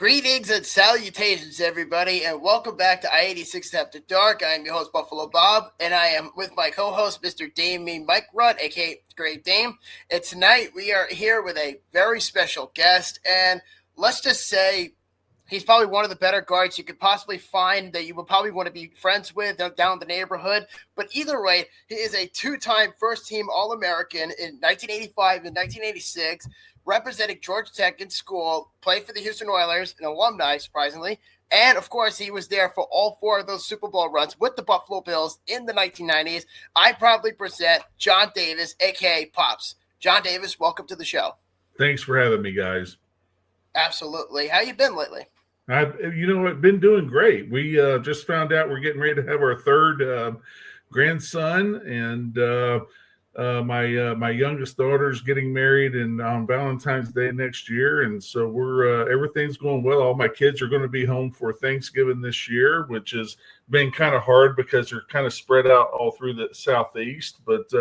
Greetings and salutations, everybody, and welcome back to I-86 After Dark. I am your host, Buffalo Bob, and I am with my co-host, Mr. Dame Mike Rudd, a.k.a. Great Dame. And tonight we are here with a very special guest, and let's just say he's probably one of the better guards you could possibly find that you would probably want to be friends with down in the neighborhood. But either way, he is a two-time first-team All-American in 1985 and 1986, representing Georgia Tech in school, played for the Houston Oilers, an alumni, surprisingly. And, of course, he was there for all four of those Super Bowl runs with the Buffalo Bills in the 1990s. I proudly present John Davis, a.k.a. Pops. John Davis, welcome to the show. Thanks for having me, guys. Absolutely. How you been lately? I've been doing great. We just found out we're getting ready to have our third grandson, and my youngest daughter's getting married on Valentine's Day next year, and so we're everything's going well. All my kids are going to be home for Thanksgiving this year, which has been kind of hard because they're kind of spread out all through the Southeast. But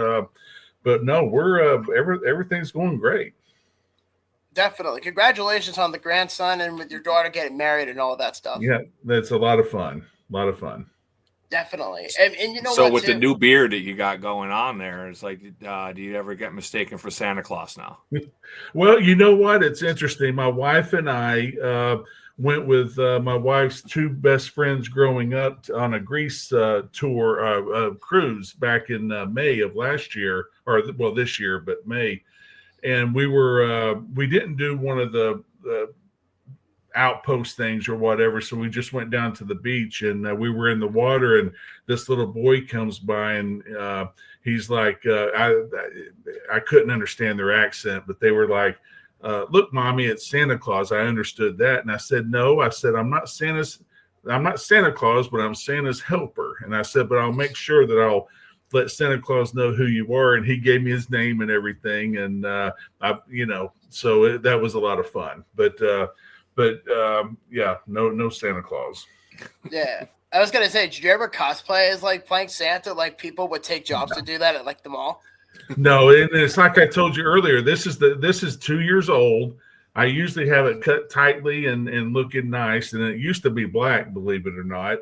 no, we're everything's going great. Definitely. Congratulations on the grandson and with your daughter getting married and all that stuff. Yeah, that's a lot of fun. A lot of fun. Definitely. And you know so what, with too? the new beard that you got going on there, it's like, do you ever get mistaken for Santa Claus now? Well, you know what? It's interesting. My wife and I went with my wife's two best friends growing up on a Greece tour cruise back in May of last year, or well, this year, but May. And we didn't do one of the outpost things or whatever, so we just went down to the beach, and we were in the water, and this little boy comes by, and he's like, I couldn't understand their accent, but they were like, look, Mommy, it's Santa Claus. I understood that. And I said, no, I said, I'm not Santa Claus, but I'm Santa's helper. And I said, but I'll make sure that I'll let Santa Claus know who you are. And he gave me his name and everything. And so that was a lot of fun, but yeah, no Santa Claus. Yeah. I was going to say, did you ever cosplay as like playing Santa? Like people would take jobs to do that at like the mall? No. And it's like I told you earlier, this is 2 years old. I usually have it cut tightly and looking nice. And it used to be black, believe it or not.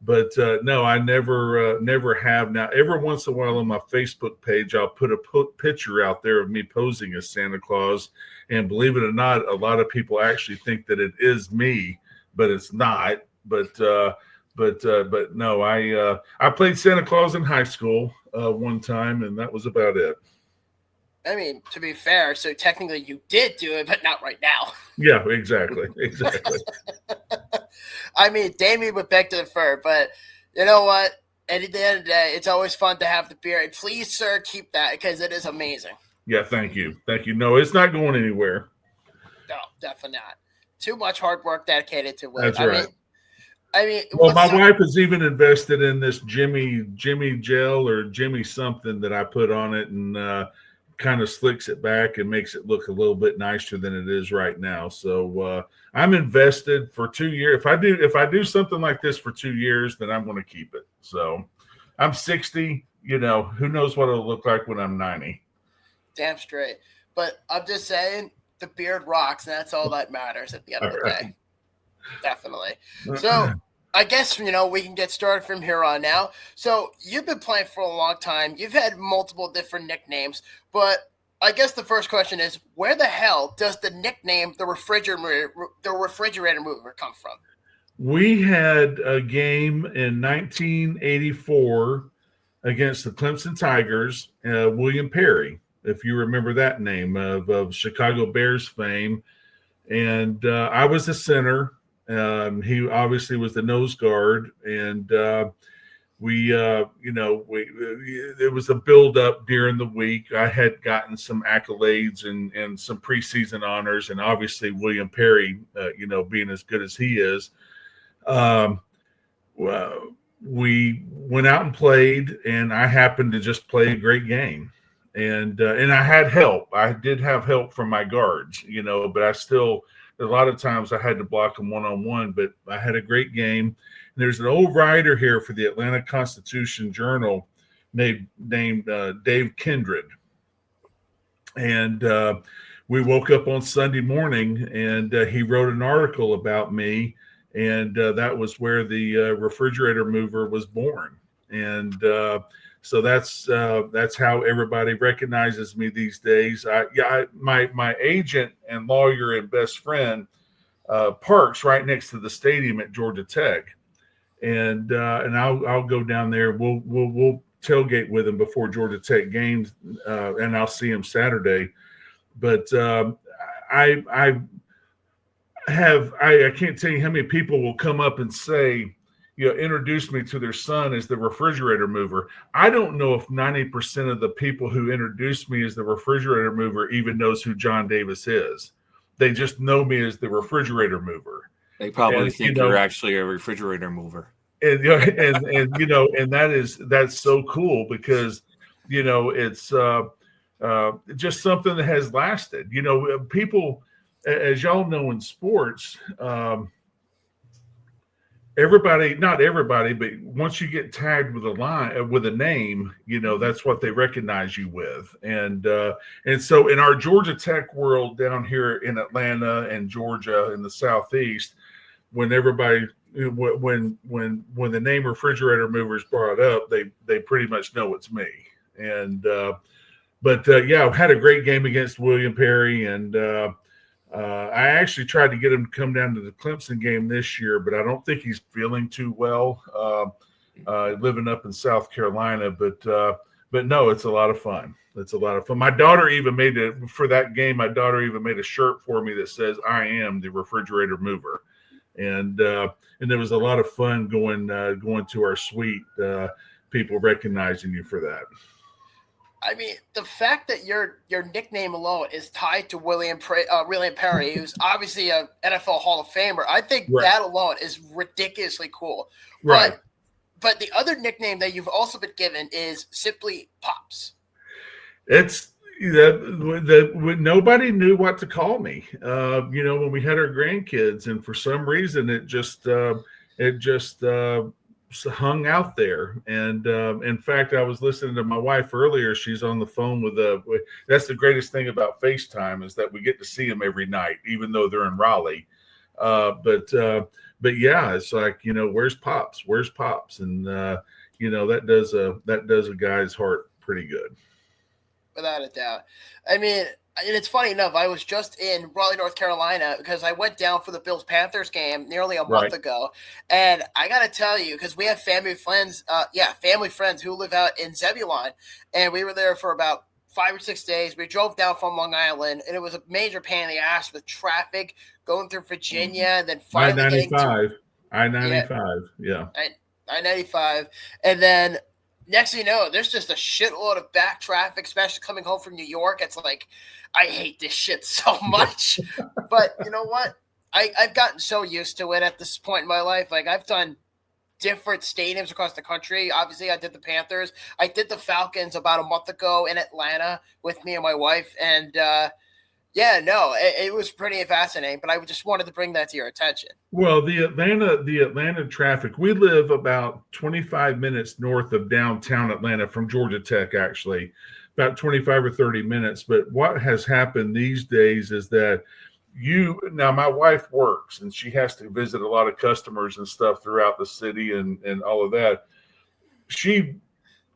But no, I never have. Now, every once in a while on my Facebook page, I'll put a picture out there of me posing as Santa Claus. And believe it or not, a lot of people actually think that it is me, but it's not. But no, I played Santa Claus in high school one time, and that was about it. I mean, to be fair, so technically you did do it, but not right now. Yeah, exactly. I mean, Damien would beg to differ, but you know what? At the end of the day, it's always fun to have the beard. Please, sir, keep that because it is amazing. Yeah, thank you. No, it's not going anywhere. No, definitely not. Too much hard work dedicated to it. That's right. I mean, well, my wife has even invested in this Jimmy gel or Jimmy something that I put on it, and kind of slicks it back and makes it look a little bit nicer than it is right now. So I'm invested for 2 years. If I do something like this for 2 years, then I'm going to keep it. So I'm 60. Who knows what it'll look like when I'm 90. Damn straight. But I'm just saying the beard rocks, and that's all that matters at the end of the day. Definitely. So I guess, we can get started from here on now. So you've been playing for a long time. You've had multiple different nicknames, but I guess the first question is, where the hell does the nickname the Refrigerator Mover come from? We had a game in 1984 against the Clemson Tigers, William Perry, if you remember that name, of Chicago Bears fame. And I was the center. He obviously was the nose guard, and it was a build up during the week. I had gotten some accolades and some preseason honors, and obviously William Perry, being as good as he is, we went out and played, and I happened to just play a great game. And I had help. I did have help from my guards, but I still, a lot of times I had to block them one-on-one, but I had a great game. And there's an old writer here for the Atlanta Constitution-Journal named Dave Kindred. And we woke up on Sunday morning, and he wrote an article about me, and that was where the refrigerator mover was born. And so that's how everybody recognizes me these days. My agent and lawyer and best friend parks right next to the stadium at Georgia Tech, and I'll go down there. We'll tailgate with him before Georgia Tech games, and I'll see him Saturday. But I can't tell you how many people will come up and say, introduce me to their son as the refrigerator mover. I don't know if 90% of the people who introduce me as the refrigerator mover even knows who John Davis is. They just know me as the refrigerator mover. They probably think you're actually a refrigerator mover. And that's so cool because, it's just something that has lasted. People, as y'all know in sports, not everybody, but once you get tagged with a name, that's what they recognize you with. And so in our Georgia Tech world down here in Atlanta and Georgia in the Southeast, when everybody, when the name refrigerator mover is brought up, they pretty much know it's me. And, I had a great game against William Perry, and I actually tried to get him to come down to the Clemson game this year, but I don't think he's feeling too well living up in South Carolina. But no, it's a lot of fun. It's a lot of fun. My daughter even made it for that game. My daughter even made a shirt for me that says "I am the refrigerator mover," and there was a lot of fun going to our suite. People recognizing you for that. I mean, the fact that your nickname alone is tied to William Perry, who's obviously an NFL Hall of Famer, I think that alone is ridiculously cool. Right. But the other nickname that you've also been given is simply Pops. It's nobody knew what to call me. When we had our grandkids, and for some reason it just hung out there. And in fact, I was listening to my wife earlier. She's on the phone that's the greatest thing about FaceTime, is that we get to see them every night, even though they're in Raleigh. But yeah, it's like, where's Pops? Where's Pops? And that does a guy's heart pretty good. Without a doubt. I mean, and it's funny enough, I was just in Raleigh, North Carolina, because I went down for the Bills-Panthers game nearly a month ago. And I got to tell you, because we have family friends who live out in Zebulon, and we were there for about 5 or 6 days. We drove down from Long Island, and it was a major pain in the ass with traffic going through Virginia, and then finally I-95. I-95, yeah. I-95. And then next thing you know, there's just a shitload of back traffic, especially coming home from New York. It's like, I hate this shit so much. But you know what? I've gotten so used to it at this point in my life. Like, I've done different stadiums across the country. Obviously, I did the Panthers. I did the Falcons about a month ago in Atlanta with me and my wife. And it was pretty fascinating. But I just wanted to bring that to your attention. Well, the Atlanta traffic, we live about 25 minutes north of downtown Atlanta from Georgia Tech, actually, about 25 or 30 minutes. But what has happened these days is that my wife works, and she has to visit a lot of customers and stuff throughout the city and all of that. She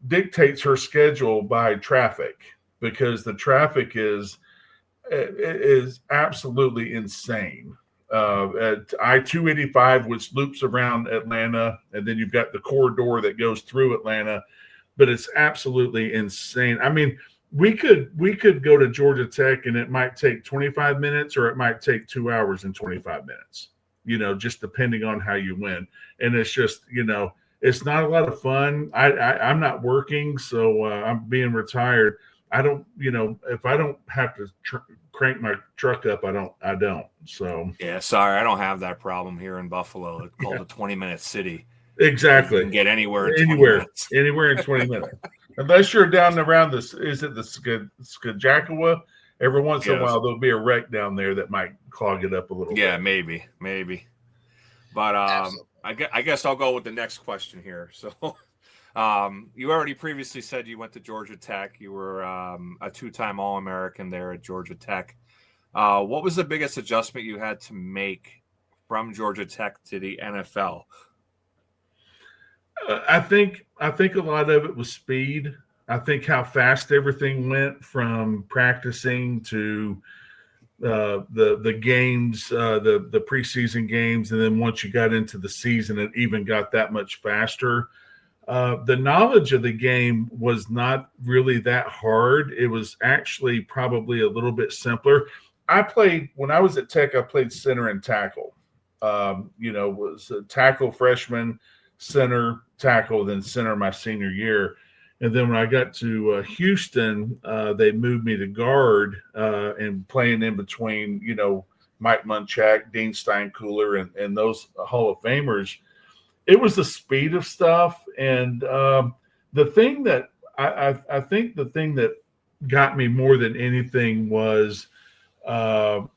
dictates her schedule by traffic, because the traffic is absolutely insane. At I-285, which loops around Atlanta, and then you've got the corridor that goes through Atlanta, but it's absolutely insane. I mean, we could go to Georgia Tech, and it might take 25 minutes, or it might take 2 hours and 25 minutes, just depending on how you win. And it's just, it's not a lot of fun. I'm not working, so I'm being retired. I don't, if I don't have to crank my truck up, I don't. So yeah, sorry, I don't have that problem here in Buffalo. It's called a 20-minute city. Exactly. You can get anywhere in 20 minutes. Unless you're down around the Skagakawa, every once in a while there'll be a wreck down there that might clog it up a little bit. Yeah, maybe. But I guess I'll go with the next question here. So you already previously said you went to Georgia Tech. You were a 2-time All-American there at Georgia Tech. What was the biggest adjustment you had to make from Georgia Tech to the NFL? I think a lot of it was speed. I think how fast everything went from practicing to the games, the preseason games, and then once you got into the season, it even got that much faster. The knowledge of the game was not really that hard. It was actually probably a little bit simpler. When I was at Tech, I played center and tackle. Was a tackle freshman, center, tackle, then center my senior year. And then when I got to Houston, they moved me to guard and playing in between, Mike Munchak, Dean Steinkühler, and those Hall of Famers. It was the speed of stuff. And the thing that I think the thing that got me more than anything was the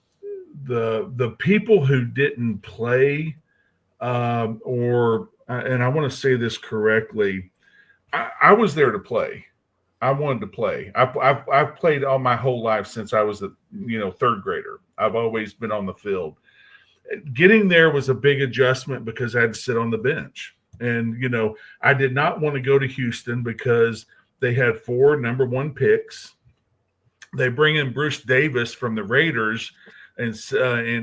people who didn't play and I want to say this correctly, I was there to play. I wanted to play. I've played all my whole life since I was a third grader. I've always been on the field. Getting there was a big adjustment because I had to sit on the bench. And, I did not want to go to Houston because they had 4 number 1 picks. They bring in Bruce Davis from the Raiders in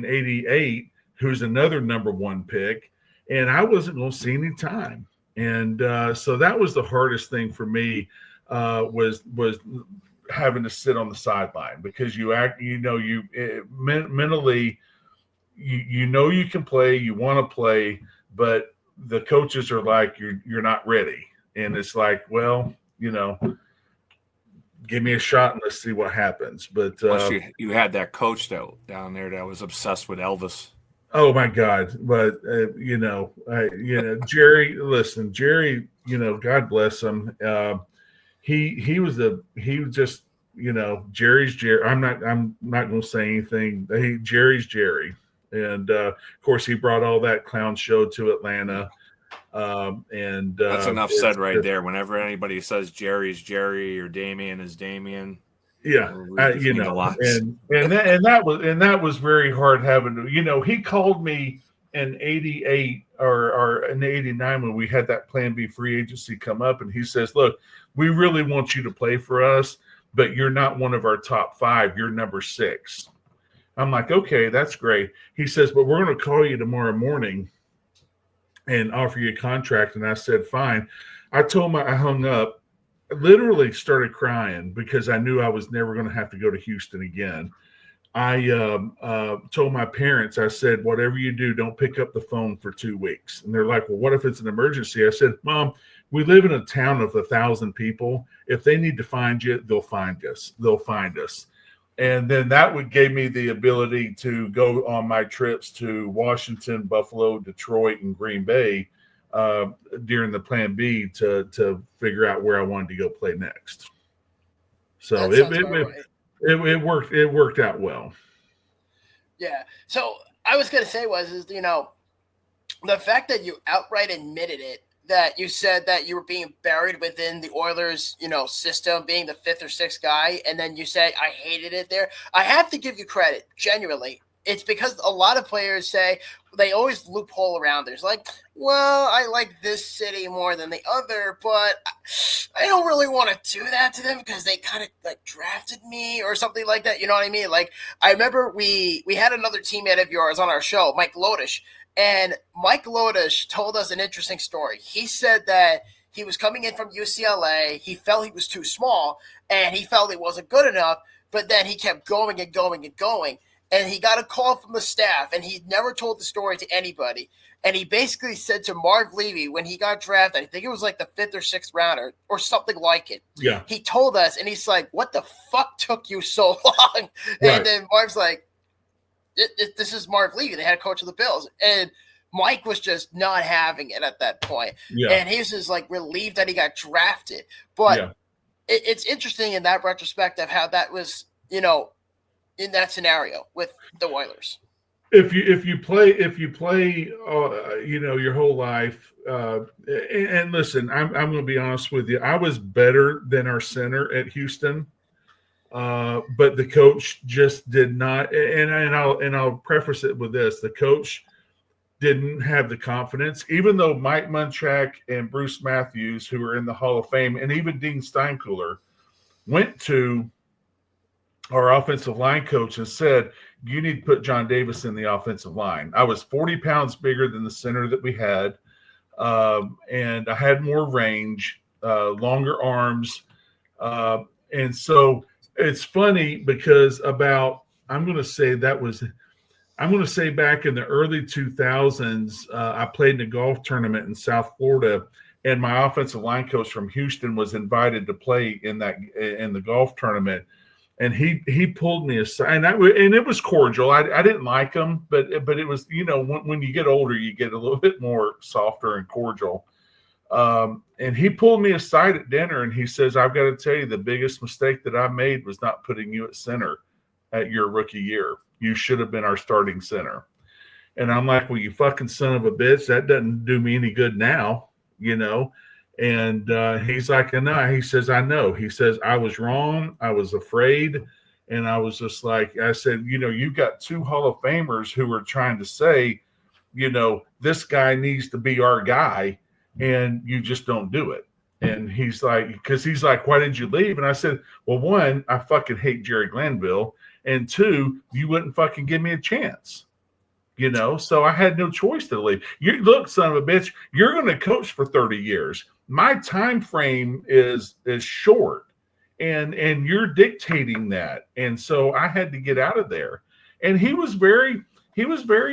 '88, who's another number 1 pick. And I wasn't going to see any time. And so that was the hardest thing for me was having to sit on the sideline because mentally, you can play, you want to play, but the coaches are like, you're not ready. And it's like, well, give me a shot and let's see what happens. But you had that coach down there that was obsessed with Elvis. Oh my God! But Jerry. Listen, Jerry. God bless him. He was just Jerry's Jerry. I'm not going to say anything. Jerry's Jerry, and of course he brought all that clown show to Atlanta. And that's enough said right there. Whenever anybody says Jerry's Jerry or Damien is Damien. Yeah, and that was very hard having to. He called me in '88 or in '89 when we had that Plan B free agency come up, and he says, "Look, we really want you to play for us, but you're not one of our top 5. You're number 6." I'm like, "Okay, that's great." He says, "But we're going to call you tomorrow morning and offer you a contract." And I said, "Fine." I told him I hung up. I literally started crying because I knew I was never going to have to go to Houston again. I told my parents, I said, "Whatever you do, don't pick up the phone for 2 weeks." And they're like, "Well, what if it's an emergency?" I said, "Mom, we live in a town of 1,000 people. If they need to find you, they'll find us. They'll find us." And then that gave me the ability to go on my trips to Washington, Buffalo, Detroit, and Green Bay during the Plan B to figure out where I wanted to go play next. So it worked out well. Yeah. So I was gonna say the fact that you outright admitted it, that you said that you were being buried within the Oilers, system, being the 5th or 6th guy, and then you said I hated it there. I have to give you credit, genuinely. It's because a lot of players say they always loophole around. There's like, well, I like this city more than the other, but I don't really want to do that to them because they kind of like drafted me or something like that. You know what I mean? Like, I remember we had another teammate of yours on our show, Mike Lodish, and Mike Lodish told us an interesting story. He said that he was coming in from UCLA. He felt he was too small and he felt he wasn't good enough, but then he kept going and going and going. And he got a call from the staff, and he never told the story to anybody. And he basically said to Marv Levy when he got drafted, I think it was like the 5th or 6th rounder or something like it. Yeah. He told us, and he's like, "What the fuck took you so long?" Right. And then Marv's like, "This is Marv Levy, the head coach of the Bills." And Mike was just not having it at that point. Yeah. And he was just like relieved that he got drafted. But it's interesting in that retrospective how that was, in that scenario with the Oilers. If you play your whole life, and listen, I'm going to be honest with you. I was better than our center at Houston. But the coach just did not. And I'll preface it with this: the coach didn't have the confidence, even though Mike Munchak and Bruce Matthews, who are in the Hall of Fame, and even Dean Steinkuhler went to our offensive line coach and said, you need to put John Davis in the offensive line. I was 40 pounds bigger than the center that we had, and I had more range, longer arms. And so it's funny because I'm going to say back in the early 2000s, I played in a golf tournament in South Florida, and my offensive line coach from Houston was invited to play in the golf tournament. And he pulled me aside, and it was cordial. I didn't like him, but it was, when you get older, you get a little bit more softer and cordial. And he pulled me aside at dinner, and he says, I've got to tell you, the biggest mistake that I made was not putting you at center at your rookie year. You should have been our starting center. And I'm like, well, you fucking son of a bitch, that doesn't do me any good now, And he's like, no. He says, I know. He says, I was wrong. I was afraid. And I was just like, I said, you've got two Hall of Famers who are trying to say, this guy needs to be our guy, and you just don't do it. And he's like, why did you leave? And I said, well, one, I fucking hate Jerry Glanville. And two, you wouldn't fucking give me a chance. So I had no choice to leave. You look, son of a bitch, you're going to coach for 30 years. My time frame is short, and you're dictating that. And so I had to get out of there. And he was very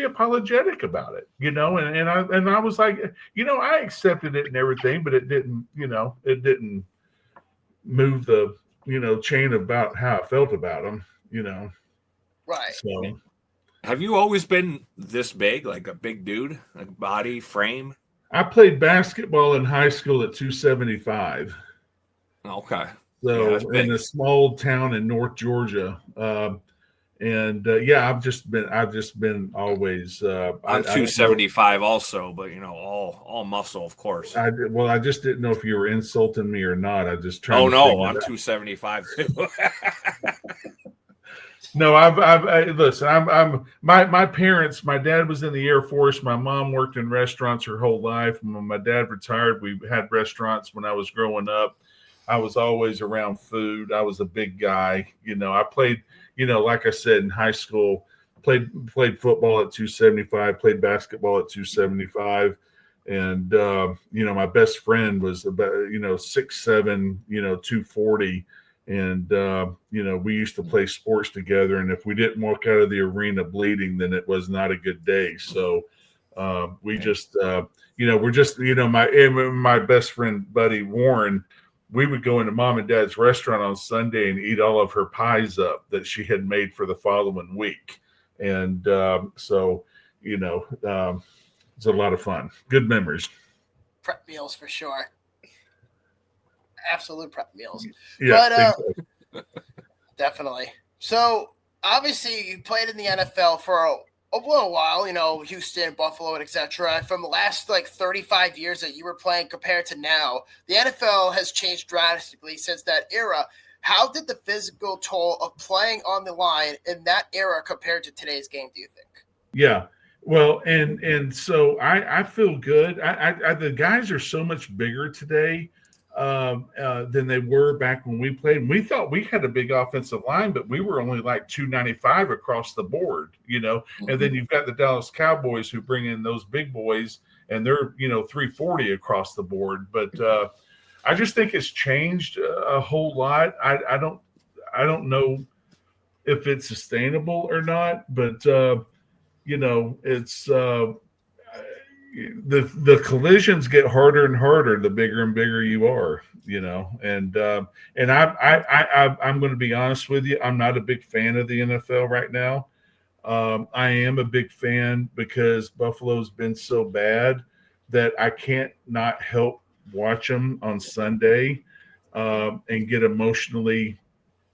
apologetic about it, and I was like, I accepted it and everything, but it didn't move the, chain about how I felt about him, Right. So. Have you always been this big, like a big dude, like body, frame? I played basketball in high school at 275. Okay. So in a small town in North Georgia. I've just been always. I'm 275 also, but all muscle, of course. I just didn't know if you were insulting me or not. I just tried. Oh no, I'm 275 too. No, listen. My parents. My dad was in the Air Force. My mom worked in restaurants her whole life. When my dad retired, we had restaurants when I was growing up. I was always around food. I was a big guy. I played. Like I said, in high school, played football at 275. Played basketball at 275. And my best friend was about 6'7", 240. And, we used to play sports together. And if we didn't walk out of the arena bleeding, then it was not a good day. So we just, we're just, my best friend, buddy Warren, we would go into mom and dad's restaurant on Sunday and eat all of her pies up that she had made for the following week. And it's a lot of fun. Good memories. Prep meals for sure. Absolute prep meals. Yeah, but definitely. So obviously you played in the NFL for a little while, Houston, Buffalo, and etc. From the last 35 years that you were playing compared to now, the NFL has changed drastically since that era. How did the physical toll of playing on the line in that era compare to today's game, do you think? Yeah. Well, and so I feel good. The guys are so much bigger today than they were back when we played. And we thought we had a big offensive line, but we were only like 295 across the board, Mm-hmm. And then you've got the Dallas Cowboys who bring in those big boys, and they're 340 across the board. But I just think it's changed a whole lot. I don't know if it's sustainable or not, but it's the collisions get harder and harder the bigger and bigger you are, and I'm going to be honest with you. I'm not a big fan of the NFL right now. I am a big fan because Buffalo's been so bad that I can't not help watch them on Sunday and get emotionally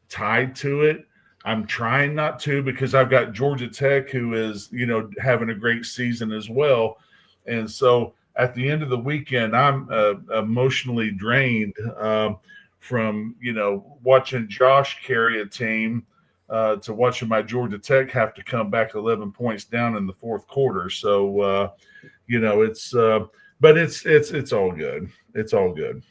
tied to it. I'm trying not to because I've got Georgia Tech who is, having a great season as well. And so at the end of the weekend, I'm emotionally drained. from watching Josh carry a team to watching my Georgia Tech have to come back 11 points down in the fourth quarter. So but it's all good. It's all good.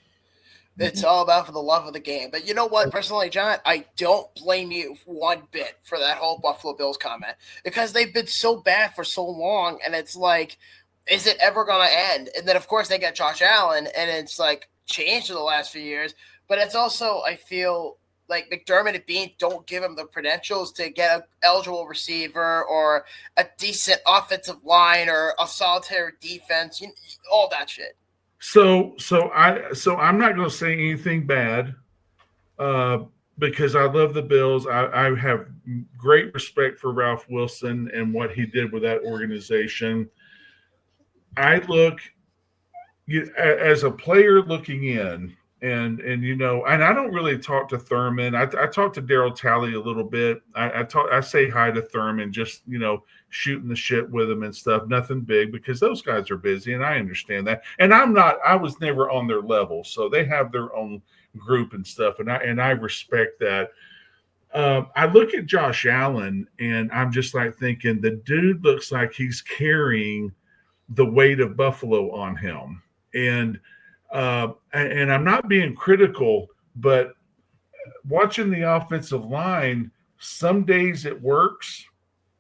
It's all about for the love of the game. But you know what? Personally, John, I don't blame you one bit for that whole Buffalo Bills comment, because they've been so bad for so long, and it's like, is it ever going to end? And then, of course, they got Josh Allen, and it's like changed in the last few years. But it's also, I feel like McDermott and Bean don't give him the credentials to get an eligible receiver or a decent offensive line or a solitary defense, all that shit. So I'm not going to say anything bad because I love the Bills. I have great respect for Ralph Wilson and what he did with that organization. I look as a player looking in, and I don't really talk to Thurman. I talk to Daryl Talley a little bit. I say hi to Thurman, just shooting the shit with him and stuff. Nothing big, because those guys are busy, and I understand that. And I was never on their level, so they have their own group and stuff, and I respect that. I look at Josh Allen, and I'm just like thinking, the dude looks like he's carrying the weight of Buffalo on him. And I'm not being critical, but watching the offensive line, some days it works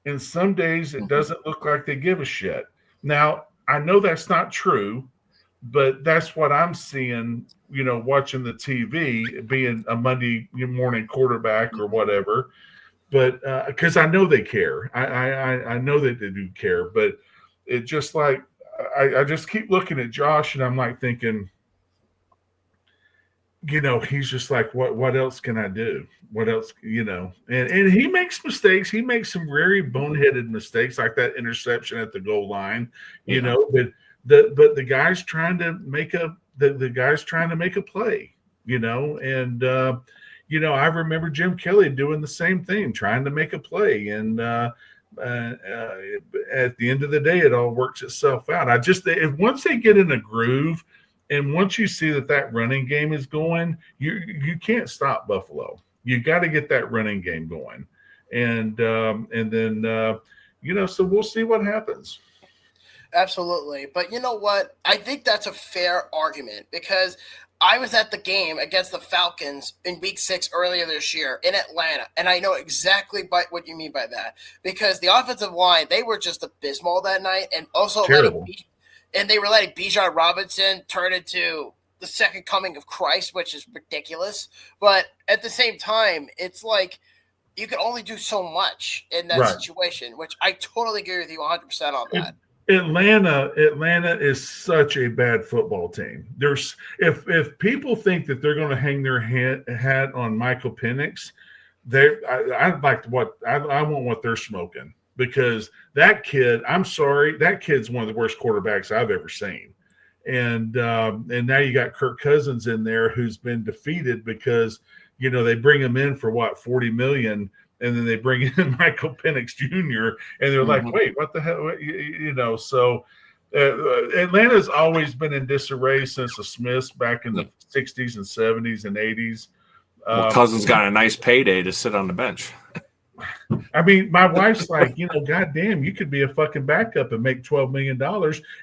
and some days it doesn't look like they give a shit. Now, I know that's not true, but that's what I'm seeing, watching the TV, being a Monday morning quarterback or whatever. But because I know they care. I know that they do care, but it just like, I just keep looking at Josh, and I'm like thinking, he's just like, what else can I do? What else, and he makes mistakes. He makes some very boneheaded mistakes, like that interception at the goal line, but the guy's trying to make the guy's trying to make a play, and I remember Jim Kelly doing the same thing, trying to make a play, and at the end of the day, it all works itself out. If once they get in a groove, and once you see that running game is going, you can't stop Buffalo. You got to get that running game going, and then so we'll see what happens. Absolutely. But you know what? I think that's a fair argument, because I was at the game against the Falcons in Week 6 earlier this year in Atlanta, and I know exactly what you mean by that, because the offensive line, they were just abysmal that night, and also they were letting Bijan Robinson turn into the second coming of Christ, which is ridiculous. But at the same time, it's like you can only do so much in that situation, which I totally agree with you 100% on that. Atlanta is such a bad football team. If people think that they're going to hang their hat on Michael Penix, I want what they're smoking, because that kid, I'm sorry, that kid's one of the worst quarterbacks I've ever seen. And now you got Kirk Cousins in there, who's been defeated because they bring him in for $40 million. And then they bring in Michael Penix Jr. and they're like, wait, what the hell? So Atlanta's always been in disarray since the Smiths back in the 60s and 70s and 80s. Well, Cousins got a nice payday to sit on the bench. I mean, my wife's like, goddamn, you could be a fucking backup and make $12 million.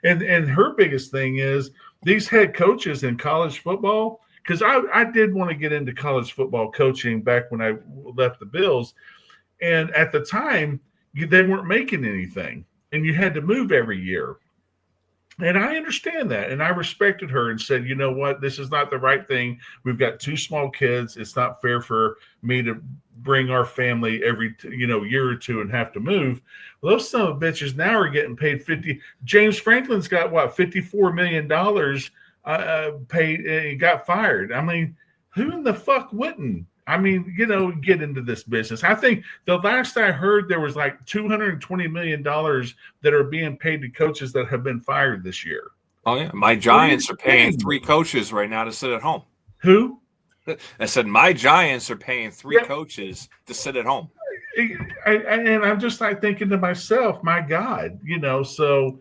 And her biggest thing is these head coaches in college football, because I did want to get into college football coaching back when I left the Bills. And at the time, they weren't making anything. And you had to move every year. And I understand that. And I respected her and said, you know what? This is not the right thing. We've got 2 small kids. It's not fair for me to bring our family every year or two and have to move. Well, those son of bitches now are getting paid $50. James Franklin's got $54 million paid, and he got fired. I mean, who in the fuck wouldn't? I mean, get into this business. I think the last I heard, there was like $220 million that are being paid to coaches that have been fired this year. Oh yeah, my Giants are paying 3 coaches right now to sit at home. Who? I said my Giants are paying 3 coaches to sit at home. And I'm just like thinking to myself, my God, so.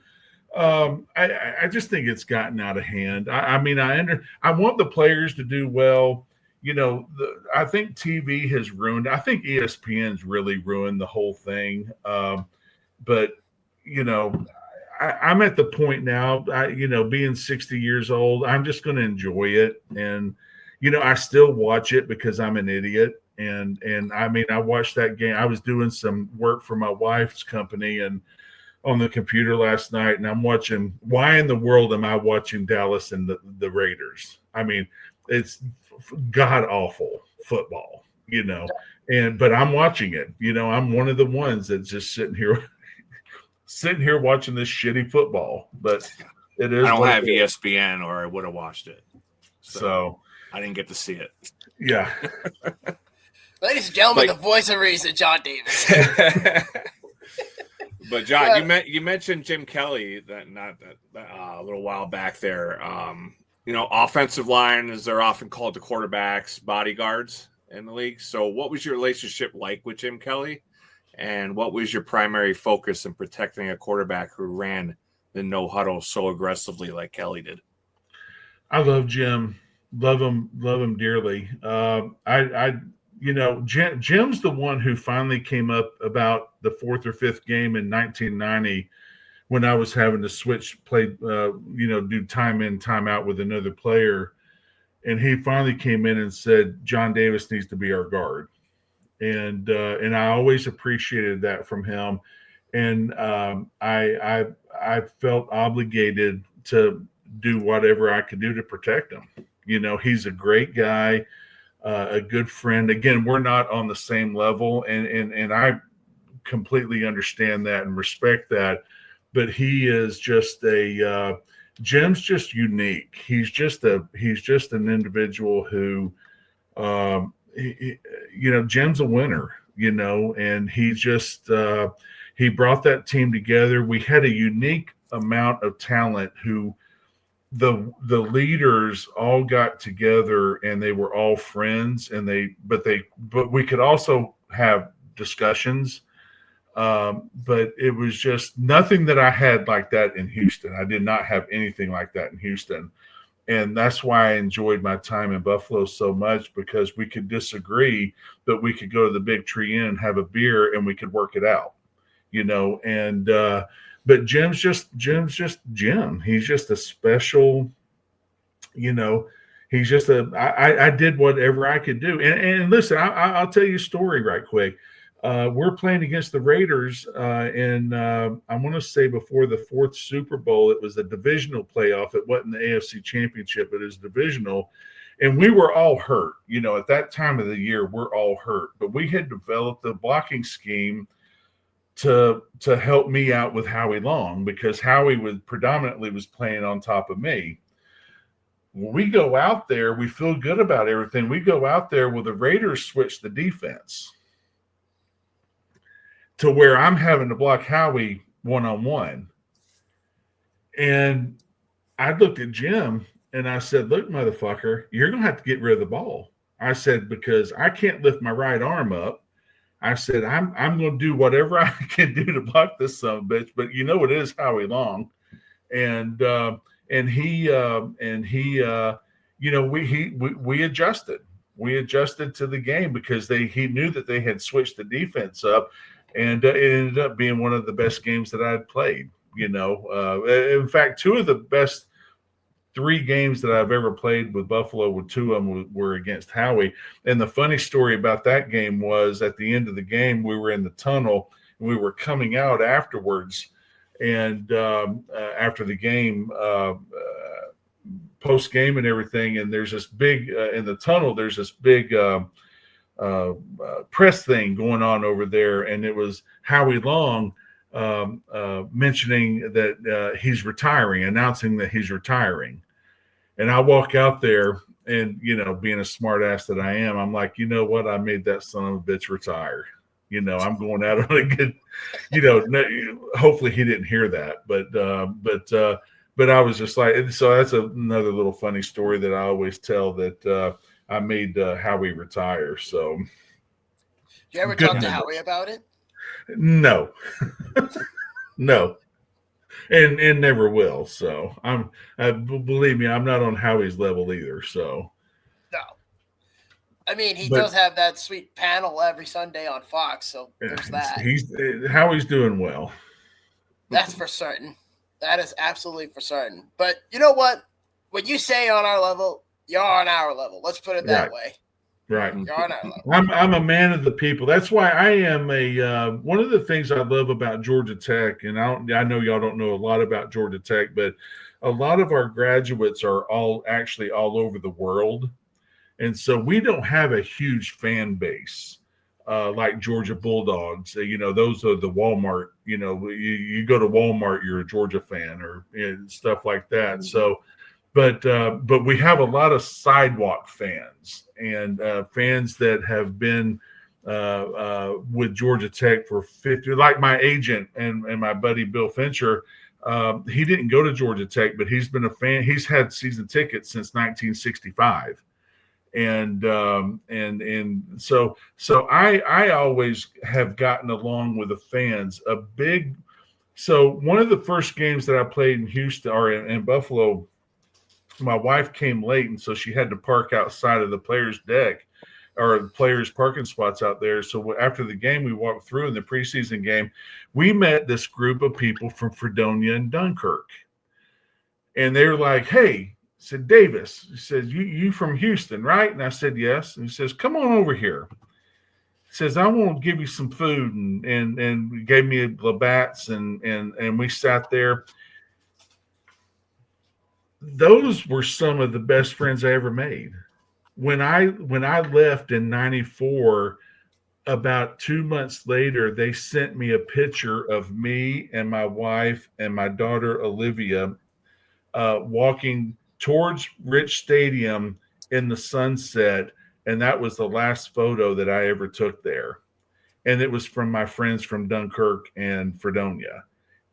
I just think it's gotten out of hand. I want the players to do well. I think TV has ruined. I think ESPN's really ruined the whole thing. But I'm at the point now. Being 60 years old, I'm just going to enjoy it, and I still watch it because I'm an idiot. And I mean, I watched that game. I was doing some work for my wife's company and on the computer last night, and I'm watching. Why in the world am I watching Dallas and the Raiders? I mean, it's god awful football, but I'm watching it. I'm one of the ones that's just sitting here watching this shitty football. But it is. I don't have ESPN, or I would have watched it. So I didn't get to see it. Yeah. Ladies and gentlemen, the voice of reason, John Davis. But John, you mentioned Jim Kelly a little while back there. Offensive line, as they're often called, the quarterbacks, bodyguards in the league. So what was your relationship like with Jim Kelly? And what was your primary focus in protecting a quarterback who ran the no huddle so aggressively like Kelly did? I love Jim. Love him dearly. Jim's the one who finally came up about the fourth or fifth game in 1990 when I was having to do time in, time out with another player. And he finally came in and said, John Davis needs to be our guard. And I always appreciated that from him. And I felt obligated to do whatever I could do to protect him. He's a great guy, a good friend. Again, we're not on the same level, and I completely understand that and respect that. But he is just Jim's just unique. He's just an individual who, Jim's a winner, and he brought that team together. We had a unique amount of talent who the leaders all got together and they were all friends, but we could also have discussions. But it was just nothing that I had like that in Houston. I did not have anything like that in Houston. And that's why I enjoyed my time in Buffalo so much, because we could disagree, but we could go to the Big Tree Inn and have a beer and we could work it out, but Jim's just Jim. He's just a special, he's just I did whatever I could do. And listen, I'll tell you a story right quick. We're playing against the Raiders, and I want to say before the fourth Super Bowl, it was a divisional playoff. It wasn't the AFC Championship, but it was divisional. And we were all hurt. At that time of the year, we're all hurt. But we had developed a blocking scheme to help me out with Howie Long, because Howie was playing on top of me. When we go out there, we feel good about everything. We go out there, the Raiders switch the defense to where I'm having to block Howie one-on-one. And I looked at Jim and I said, look, motherfucker, you're going to have to get rid of the ball. I said, because I can't lift my right arm up. I said, I'm going to do whatever I can do to block this son of a bitch. But it is Howie Long. And he we adjusted. We adjusted to the game because he knew that they had switched the defense up. And it ended up being one of the best games that I had played. In fact, two of the best 3 games that I've ever played with Buffalo, with 2 of them were against Howie. And the funny story about that game was, at the end of the game, we were in the tunnel and we were coming out afterwards. And after the game, post game and everything, and there's this big in the tunnel. There's this big press thing going on over there, and it was Howie Long mentioning that he's retiring, announcing that he's retiring. And I walk out there, and being a smart ass that I am, I'm like, you know what? I made that son of a bitch retire. I'm going out on a good, hopefully he didn't hear that, but I was just like, so that's another little funny story that I always tell, that I made Howie retire. So, did you ever talk to Howie about it? No, no, and never will. So believe me, I'm not on Howie's level either. So, no. I mean, he But does have that sweet panel every Sunday on Fox, so there's that. he's Howie's doing well. That's for certain. That is absolutely for certain. But you know what? When you say on our level, you're on our level. Let's put it that way. Right. You're on our level. I'm a man of the people. That's why I am one of the things I love about Georgia Tech, and I know y'all don't know a lot about Georgia Tech, but a lot of our graduates are all over the world. And so we don't have a huge fan base like Georgia Bulldogs. Those are the Walmart, you go to Walmart, you're a Georgia fan or stuff like that. So but we have a lot of sidewalk fans and fans that have been with Georgia Tech for 50, like my agent and my buddy Bill Fincher. He didn't go to Georgia Tech, but he's been a fan. He's had season tickets since 1965. And so I always have gotten along with the fans. So one of the first games that I played in Houston or in Buffalo, my wife came late, and so she had to park outside of the players' deck or the players' parking spots out there. So after the game, we walked through in the preseason game. We met this group of people from Fredonia and Dunkirk, and they were like, "Hey," said Davis. He says, "You from Houston, right?" And I said, "Yes." And he says, "Come on over here." He says, "I want to give you some food," and gave me Labatt's, and we sat there. Those were some of the best friends I ever made. When I left in '94, about 2 months later, they sent me a picture of me and my wife and my daughter Olivia walking towards Rich Stadium in the sunset, and that was the last photo that I ever took there. And it was from my friends from Dunkirk and Fredonia.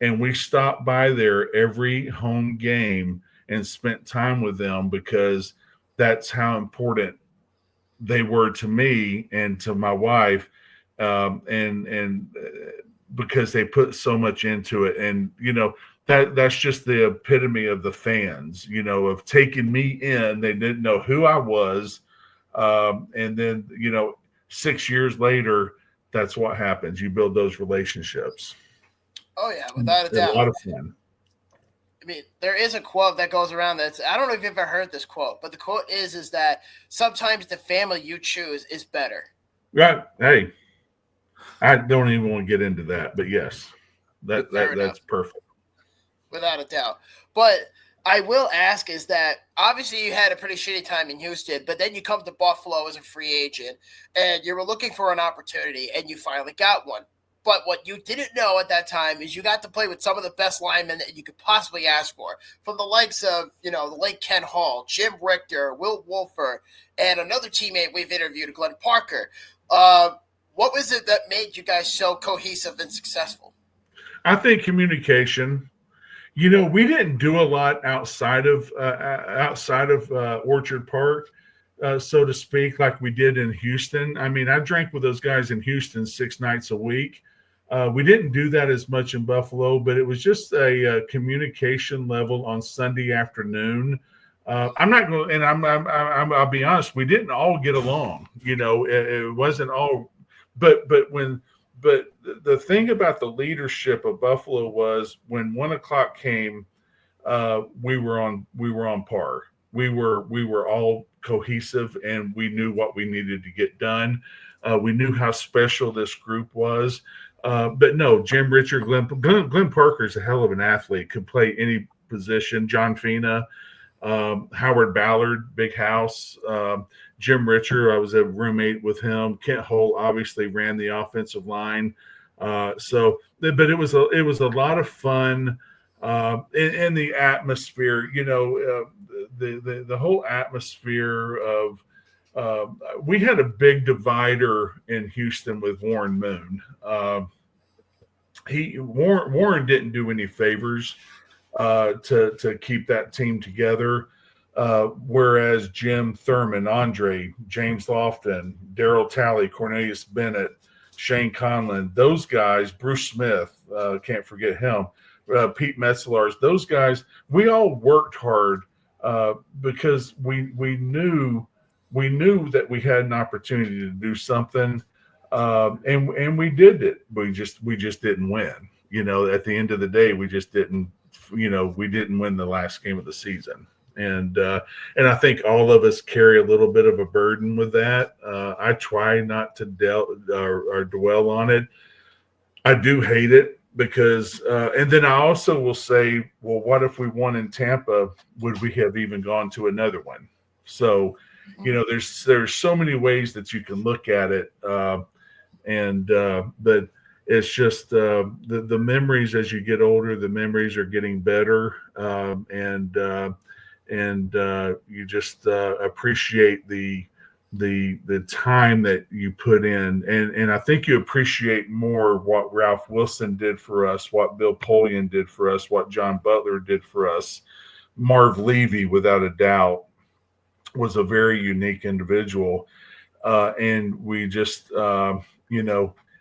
And we stopped by there every home game and spent time with them because that's how important they were to me and to my wife, and because they put so much into it. And that's just the epitome of the fans, of taking me in. They didn't know who I was, and then 6 years later, that's what happens. You build those relationships. Oh yeah, without a doubt. A lot of fun. I mean, there is a quote that goes around I don't know if you've ever heard this quote, but the quote is that sometimes the family you choose is better. Right. Hey, I don't even want to get into that, but yes, that's perfect. Without a doubt. But I will ask is that obviously you had a pretty shitty time in Houston, but then you come to Buffalo as a free agent and you were looking for an opportunity and you finally got one. But what you didn't know at that time is you got to play with some of the best linemen that you could possibly ask for, from the likes of, the late Ken Hall, Jim Richter, Will Wolfer, and another teammate we've interviewed, Glenn Parker. What was it that made you guys so cohesive and successful? I think communication. We didn't do a lot outside of Orchard Park, so to speak, like we did in Houston. I mean, I drank with those guys in Houston 6 nights a week. We didn't do that as much in Buffalo, but it was just a communication level on Sunday afternoon. I'm not going, and I'll be honest, we didn't all get along. It wasn't all, but the thing about the leadership of Buffalo was when 1 o'clock came, we were on par. We were all cohesive, and we knew what we needed to get done. We knew how special this group was. But no, Jim Richard, Glenn Parker is a hell of an athlete, could play any position. John Fina, Howard Ballard, Big House, Jim Richard, I was a roommate with him. Kent Holt obviously ran the offensive line. But it was a lot of fun, in the atmosphere, the whole atmosphere of, we had a big divider in Houston with Warren Moon. Warren didn't do any favors to keep that team together. Whereas Jim Thurman, Andre, James Lofton, Daryl Talley, Cornelius Bennett, Shane Conlon, those guys, Bruce Smith, can't forget him, Pete Metzlars, those guys, we all worked hard because we knew we knew that we had an opportunity to do something, and we did it. We just didn't win. At the end of the day, we just didn't. We didn't win the last game of the season, and I think all of us carry a little bit of a burden with that. I try not to dwell on it. I do hate it because, and then I also will say, well, what if we won in Tampa? Would we have even gone to another one? So, there's so many ways that you can look at it, but it's just the memories as you get older. The memories are getting better, and you just appreciate the time that you put in, and I think you appreciate more what Ralph Wilson did for us, what Bill Polian did for us, what John Butler did for us. Marv Levy, without a doubt, was a very unique individual, and we just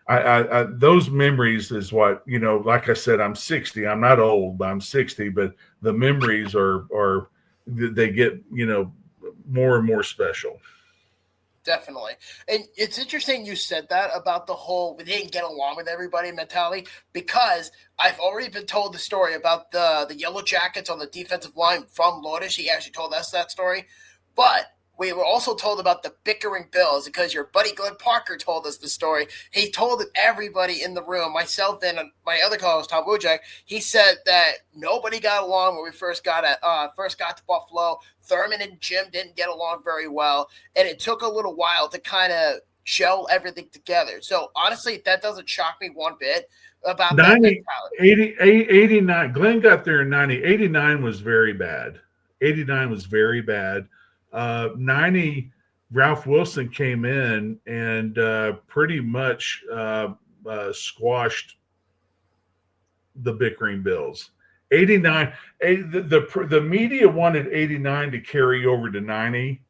I those memories is what, like I said, I'm 60. I'm not old, but I'm 60. But the memories are they get more and more special. Definitely. And it's interesting you said that about the whole we didn't get along with everybody mentality, because I've already been told the story about the Yellow Jackets on the defensive line from Lourdes. He actually told us that story. But we were also told about the bickering Bills because your buddy Glenn Parker told us the story. He told everybody in the room, myself and my other co-host Tom Wojak. He said that nobody got along when we first got to Buffalo. Thurman and Jim didn't get along very well, and it took a little while to kind of gel everything together. So honestly, that doesn't shock me one bit about 90, that mentality. 89. Glenn got there in 90. 89 was very bad. 89 was very bad. 90, Ralph Wilson came in and pretty much squashed the bickering Bills. 89, the media wanted 89 to carry over to 90,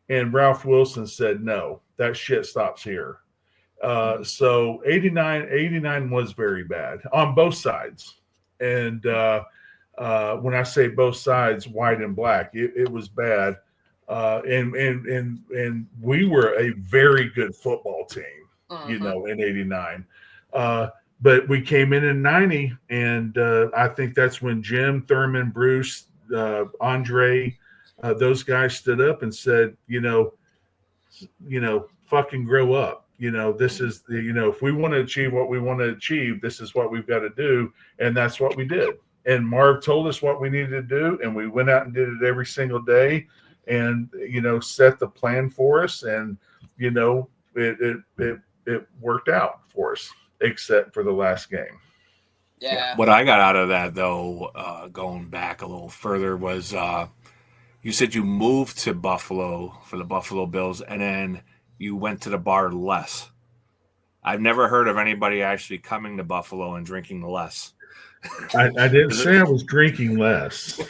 and Ralph Wilson said, no, that shit stops here. So 89 was very bad on both sides. And when I say both sides, white and black, it was bad. And we were a very good football team, in 89. But we came in 90, and I think that's when Jim, Thurman, Bruce, Andre, those guys stood up and said, fucking grow up. This is if we want to achieve what we want to achieve, this is what we've got to do. And that's what we did. And Marv told us what we needed to do, and we went out and did it every single day, and set the plan for us, and it worked out for us, except for the last game. Yeah. What I got out of that, though, going back a little further, was you said you moved to Buffalo for the Buffalo Bills, and then you went to the bar less. I've never heard of anybody actually coming to Buffalo and drinking less. I didn't say I was drinking less.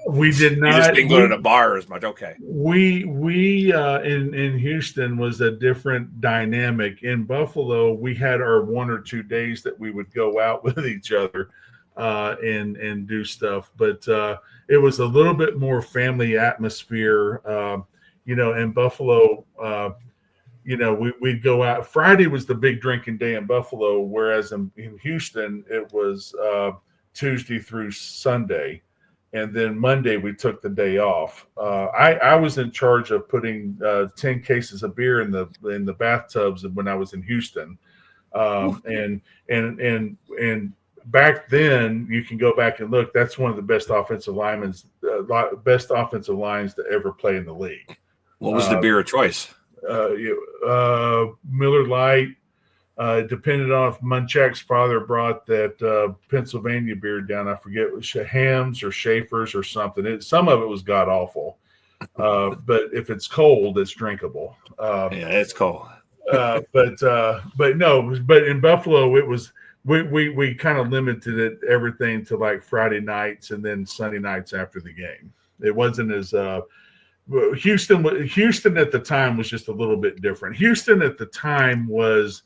We did not. You just didn't go to the bar as much. Okay. We in Houston was a different dynamic. In Buffalo, we had our 1 or 2 days that we would go out with each other and do stuff. But it was a little bit more family atmosphere. In Buffalo, we'd go out. Friday was the big drinking day in Buffalo, whereas in Houston, it was Tuesday through Sunday. And then Monday we took the day off. I was in charge of putting 10 cases of beer in the bathtubs when I was in Houston, and back then you can go back and look. That's one of the best offensive lines to ever play in the league. What was the beer of choice? Miller Lite. Depended on if Munchak's father brought that Pennsylvania beer down. I forget, it was Hams or Schaefer's or something. Some of it was god awful, but if it's cold, it's drinkable. Yeah, it's cold. But in Buffalo, it was we kind of limited it everything to like Friday nights and then Sunday nights after the game. It wasn't as Houston at the time was just a little bit different. Houston at the time was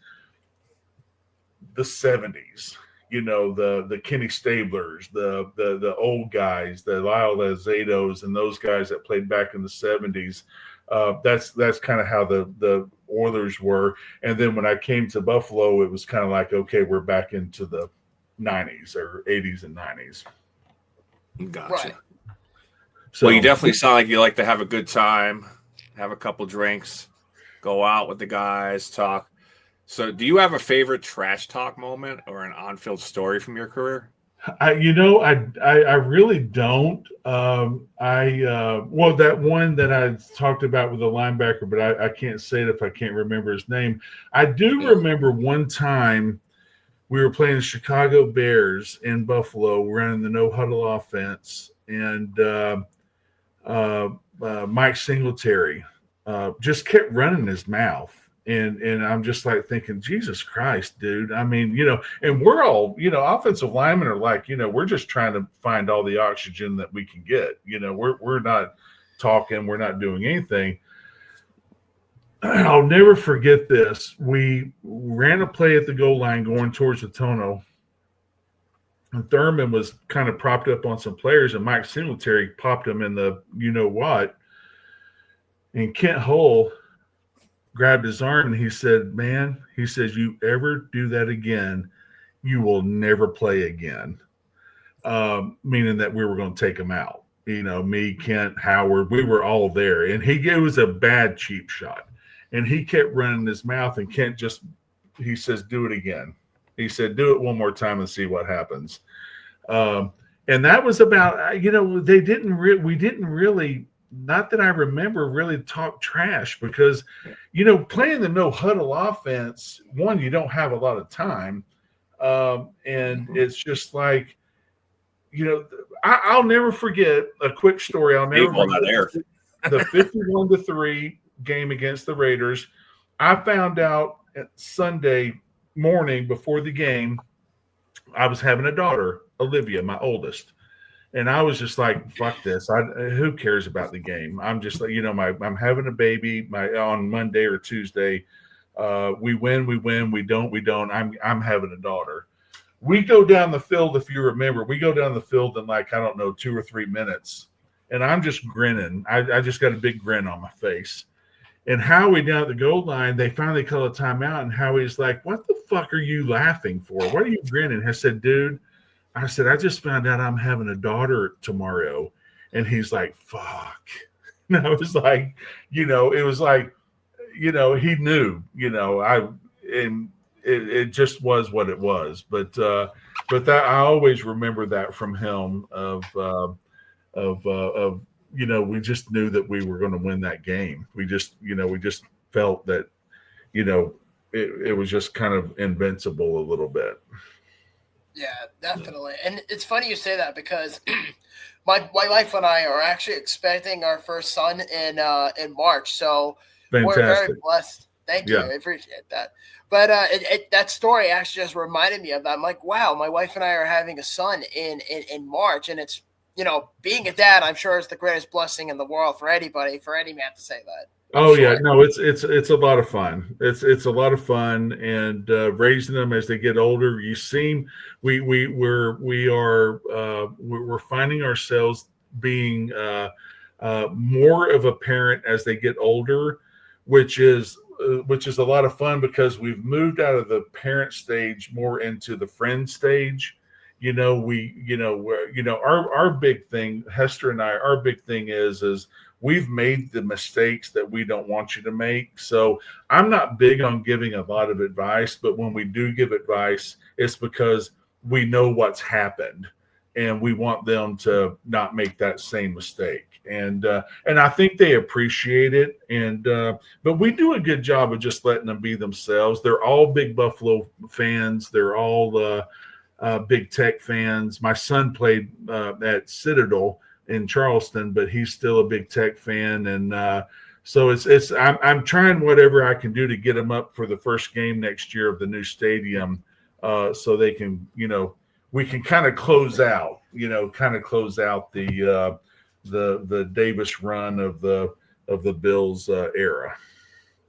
the 70s, the Kenny Stablers, the old guys, the Lyle Lazados, and those guys that played back in the 70s. That's kind of how the Oilers were. And then when I came to Buffalo, it was kind of like, okay, we're back into the 90s or 80s and 90s. Gotcha. Right. So, well, you definitely sound like you like to have a good time, have a couple drinks, go out with the guys, talk. So, do you have a favorite trash talk moment or an on-field story from your career? I really don't. Well, that one that I talked about with the linebacker, but I can't say it if I can't remember his name. I do remember one time we were playing the Chicago Bears in Buffalo, running the no huddle offense, and Mike Singletary just kept running his mouth. And I'm just like thinking, Jesus Christ, dude. I mean, and we're all, offensive linemen are like, we're just trying to find all the oxygen that we can get. We're not talking, we're not doing anything. I'll never forget this. We ran a play at the goal line going towards the Tono. And Thurman was kind of propped up on some players, and Mike Singletary popped him in the you-know-what. And Kent Hull grabbed his arm and he said, man, he says, you ever do that again, you will never play again. Meaning that we were going to take him out. Me, Kent, Howard, we were all there. And it was a bad cheap shot. And he kept running his mouth, and Kent he says, do it again. He said, do it one more time and see what happens. And that was about, we didn't really, not that I remember, really talk trash because, playing the no huddle offense, one, you don't have a lot of time. And it's just like, I'll never forget a quick story. I'll never forget the 51-3 game against the Raiders. I found out Sunday morning before the game, I was having a daughter, Olivia, my oldest. And I was just like, fuck this. Who cares about the game? I'm just like, I'm having a baby on Monday or Tuesday. We win, we don't. I'm having a daughter. We go down the field, if you remember. We go down the field in 2 or 3 minutes. And I'm just grinning. I just got a big grin on my face. And Howie down at the goal line, they finally call a timeout. And Howie's like, what the fuck are you laughing for? What are you grinning? I said, dude, I just found out I'm having a daughter tomorrow. And he's like, fuck. And I was like, it was like, he knew, and it just was what it was. But that I always remember that from him we just knew that we were going to win that game. We just felt that, it was just kind of invincible a little bit. Yeah, definitely. And it's funny you say that because my wife and I are actually expecting our first son in March. So Fantastic. We're very blessed. Thank you. I appreciate that. But that story actually just reminded me of that. I'm like, wow, my wife and I are having a son in March. And it's, being a dad, I'm sure is the greatest blessing in the world for anybody, for any man to say that. Oh yeah, no, it's a lot of fun. It's a lot of fun, and raising them as they get older. You seem we're finding ourselves being more of a parent as they get older, which is a lot of fun because we've moved out of the parent stage more into the friend stage. Our big thing, Hester and I, our big thing is we've made the mistakes that we don't want you to make. So I'm not big on giving a lot of advice, but when we do give advice, it's because we know what's happened and we want them to not make that same mistake. And I think they appreciate it. But we do a good job of just letting them be themselves. They're all big Buffalo fans. They're all big Tech fans. My son played at Citadel in Charleston, but he's still a big Tech fan. And so I'm trying whatever I can do to get them up for the first game next year of the new stadium, so they can, we can kind of close out the Davis run of the Bills era.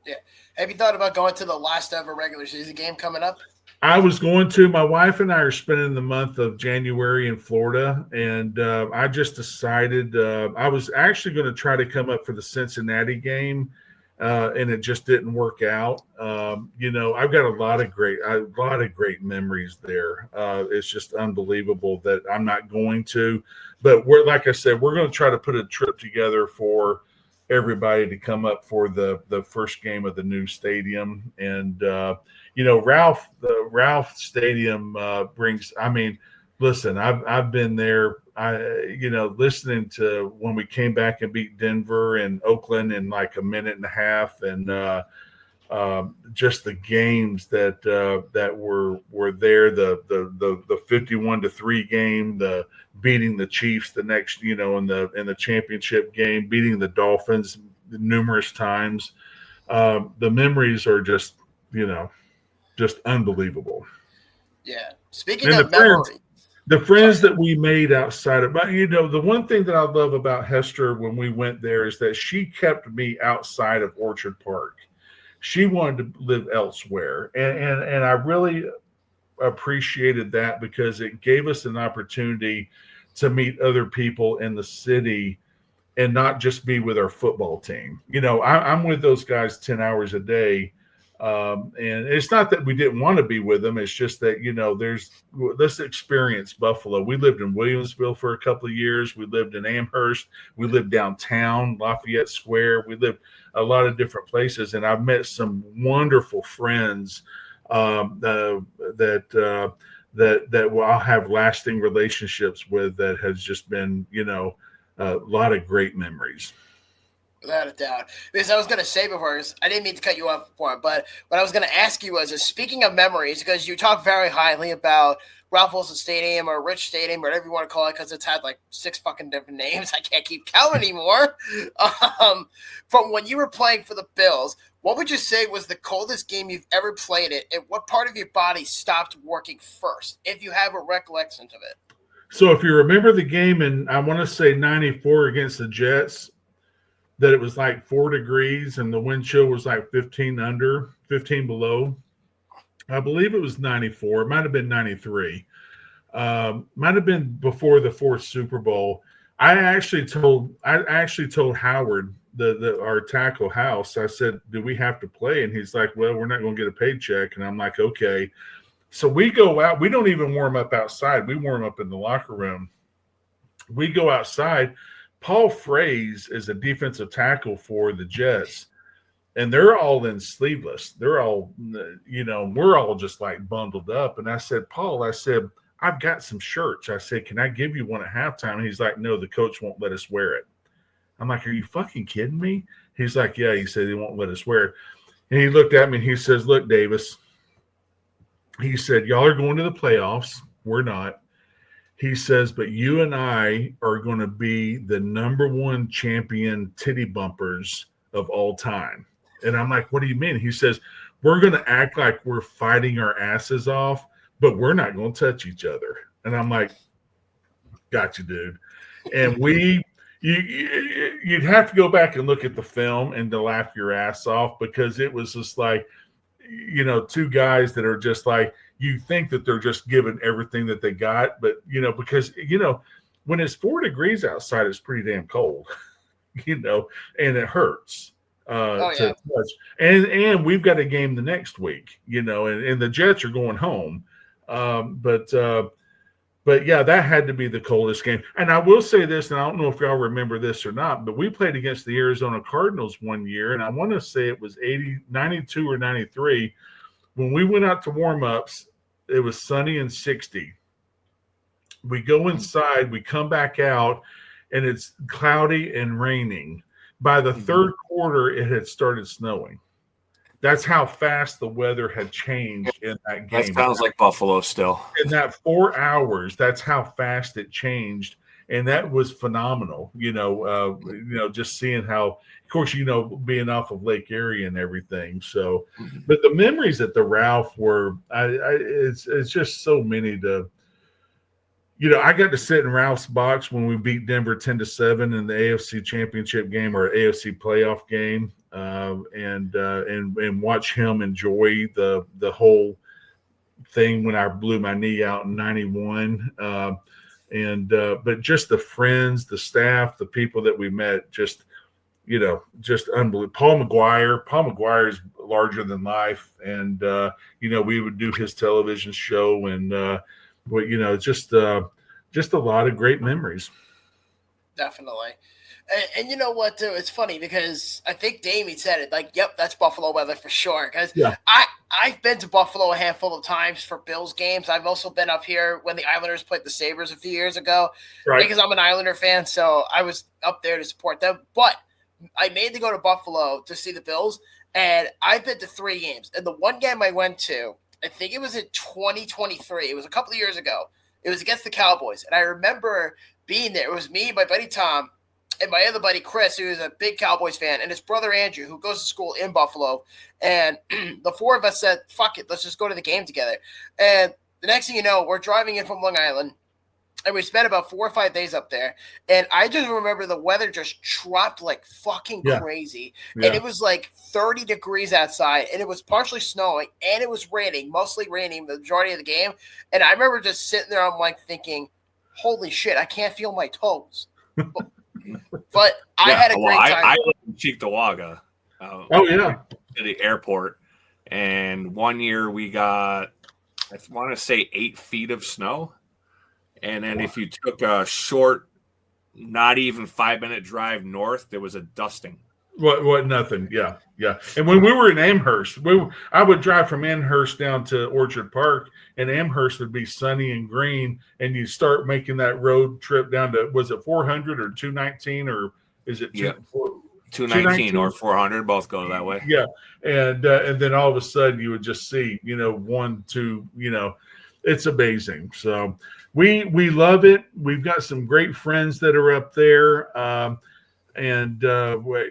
Yeah. Have you thought about going to the last ever regular season game coming up? I was going to. My wife and I are spending the month of January in Florida, and I just decided I was actually going to try to come up for the Cincinnati game, and it just didn't work out. I've got a lot of great memories there. It's just unbelievable that I'm not going to, but like I said, we're going to try to put a trip together for everybody to come up for the first game of the new stadium. And the Ralph Stadium brings. I mean, listen, I've been there. Listening to when we came back and beat Denver and Oakland in like a minute and a half, and just the games that were there. The 51-3 game, the beating the Chiefs the next, in the championship game, beating the Dolphins numerous times. The memories are just unbelievable. Yeah. Speaking of memories. The friends that we made outside of, the one thing that I love about Hester when we went there is that she kept me outside of Orchard Park. She wanted to live elsewhere. And I really appreciated that because it gave us an opportunity to meet other people in the city and not just be with our football team. I'm with those guys 10 hours a day. And it's not that we didn't want to be with them. It's just that, let's experience Buffalo. We lived in Williamsville for a couple of years. We lived in Amherst. We lived downtown, Lafayette Square. We lived a lot of different places. And I've met some wonderful friends that I'll have lasting relationships with that has just been, a lot of great memories. Without a doubt. Because I was going to say before, I didn't mean to cut you off before, but what I was going to ask you was, speaking of memories, because you talk very highly about Ralph Wilson Stadium or Rich Stadium, or whatever you want to call it, because it's had like 6 fucking different names. I can't keep count anymore. From when you were playing for the Bills, what would you say was the coldest game you've ever played it, and what part of your body stopped working first, if you have a recollection of it? So if you remember the game in, I want to say 94 against the Jets, that it was like 4 degrees and the wind chill was like 15 below. I believe it was 94. It might have been 93. Might have been before the 4th Super Bowl. I actually told Howard, our tackle House, I said, do we have to play? And he's like, well, we're not going to get a paycheck. And I'm like, okay. So we go out. We don't even warm up outside. We warm up in the locker room. We go outside. Paul Fraze is a defensive tackle for the Jets, and they're all in sleeveless. They're all, we're all just like bundled up. And I said, Paul, I've got some shirts. I said, can I give you one at halftime? And he's like, no, the coach won't let us wear it. I'm like, are you fucking kidding me? He's like, yeah, he said he won't let us wear it. And he looked at me and he says, look, Davis, he said, y'all are going to the playoffs. We're not. He says, but you and I are going to be the #1 champion titty bumpers of all time. And I'm like, what do you mean? He says, we're going to act like we're fighting our asses off, but we're not going to touch each other. And I'm like, got you, dude. And you'd have to go back and look at the film and to laugh your ass off, because it was just like, 2 guys that are just like, you think that they're just giving everything that they got, but because when it's 4 degrees outside, it's pretty damn cold, and it hurts to touch. And we've got a game the next week, and the Jets are going home. But yeah, that had to be the coldest game. And I will say this, and I don't know if y'all remember this or not, but we played against the Arizona Cardinals one year, and I want to say it was 92 or 93. When we went out to warm-ups, it was sunny and 60. We go inside, we come back out, and it's cloudy and raining. By the 3rd quarter, it had started snowing. That's how fast the weather had changed in that game. That sounds like Buffalo still. In that 4 hours, that's how fast it changed. And that was phenomenal, just seeing how, of course, being off of Lake Erie and everything. So, but the memories at the Ralph were, it's just so many to, I got to sit in Ralph's box when we beat Denver 10-7 in the AFC Championship game or AFC playoff game, and watch him enjoy the whole, thing when I blew my knee out in '91. But just the friends, the staff, the people that we met, just unbelievable. Paul McGuire is larger than life, and we would do his television show, and just a lot of great memories. Definitely. And you know what, too? It's funny because I think Damien said it. Like, yep, that's Buffalo weather for sure. Because I've been to Buffalo a handful of times for Bills games. I've also been up here when the Islanders played the Sabres a few years ago. Right. Because I'm an Islander fan, so I was up there to support them. But I made to go to Buffalo to see the Bills, and I've been to 3 games. And the one game I went to, I think it was in 2023. It was a couple of years ago. It was against the Cowboys. And I remember being there. It was me, my buddy Tom, and my other buddy Chris, who is a big Cowboys fan, and his brother Andrew, who goes to school in Buffalo. And the 4 of us said, fuck it, let's just go to the game together. And the next thing you know, we're driving in from Long Island, and we spent about 4 or 5 days up there. And I just remember the weather just dropped like fucking crazy. Yeah. And it was like 30 degrees outside, and it was partially snowing, and it was raining, mostly raining the majority of the game. And I remember just sitting there, I'm like thinking, holy shit, I can't feel my toes. But I had a great time. I lived in Cheektowaga. To the airport. And one year we got, I want to say 8 feet of snow. And then if you took a short, not even 5-minute drive north, there was a dusting. What? Nothing. Yeah. And when we were in Amherst, I would drive from Amherst down to Orchard Park, and Amherst would be sunny and green, and you start making that road trip down to, was it 400 or 219, or is it 219 or 400? Both go that way. Yeah, and then all of a sudden you would just see, 1, 2, it's amazing. So we love it. We've got some great friends that are up there. And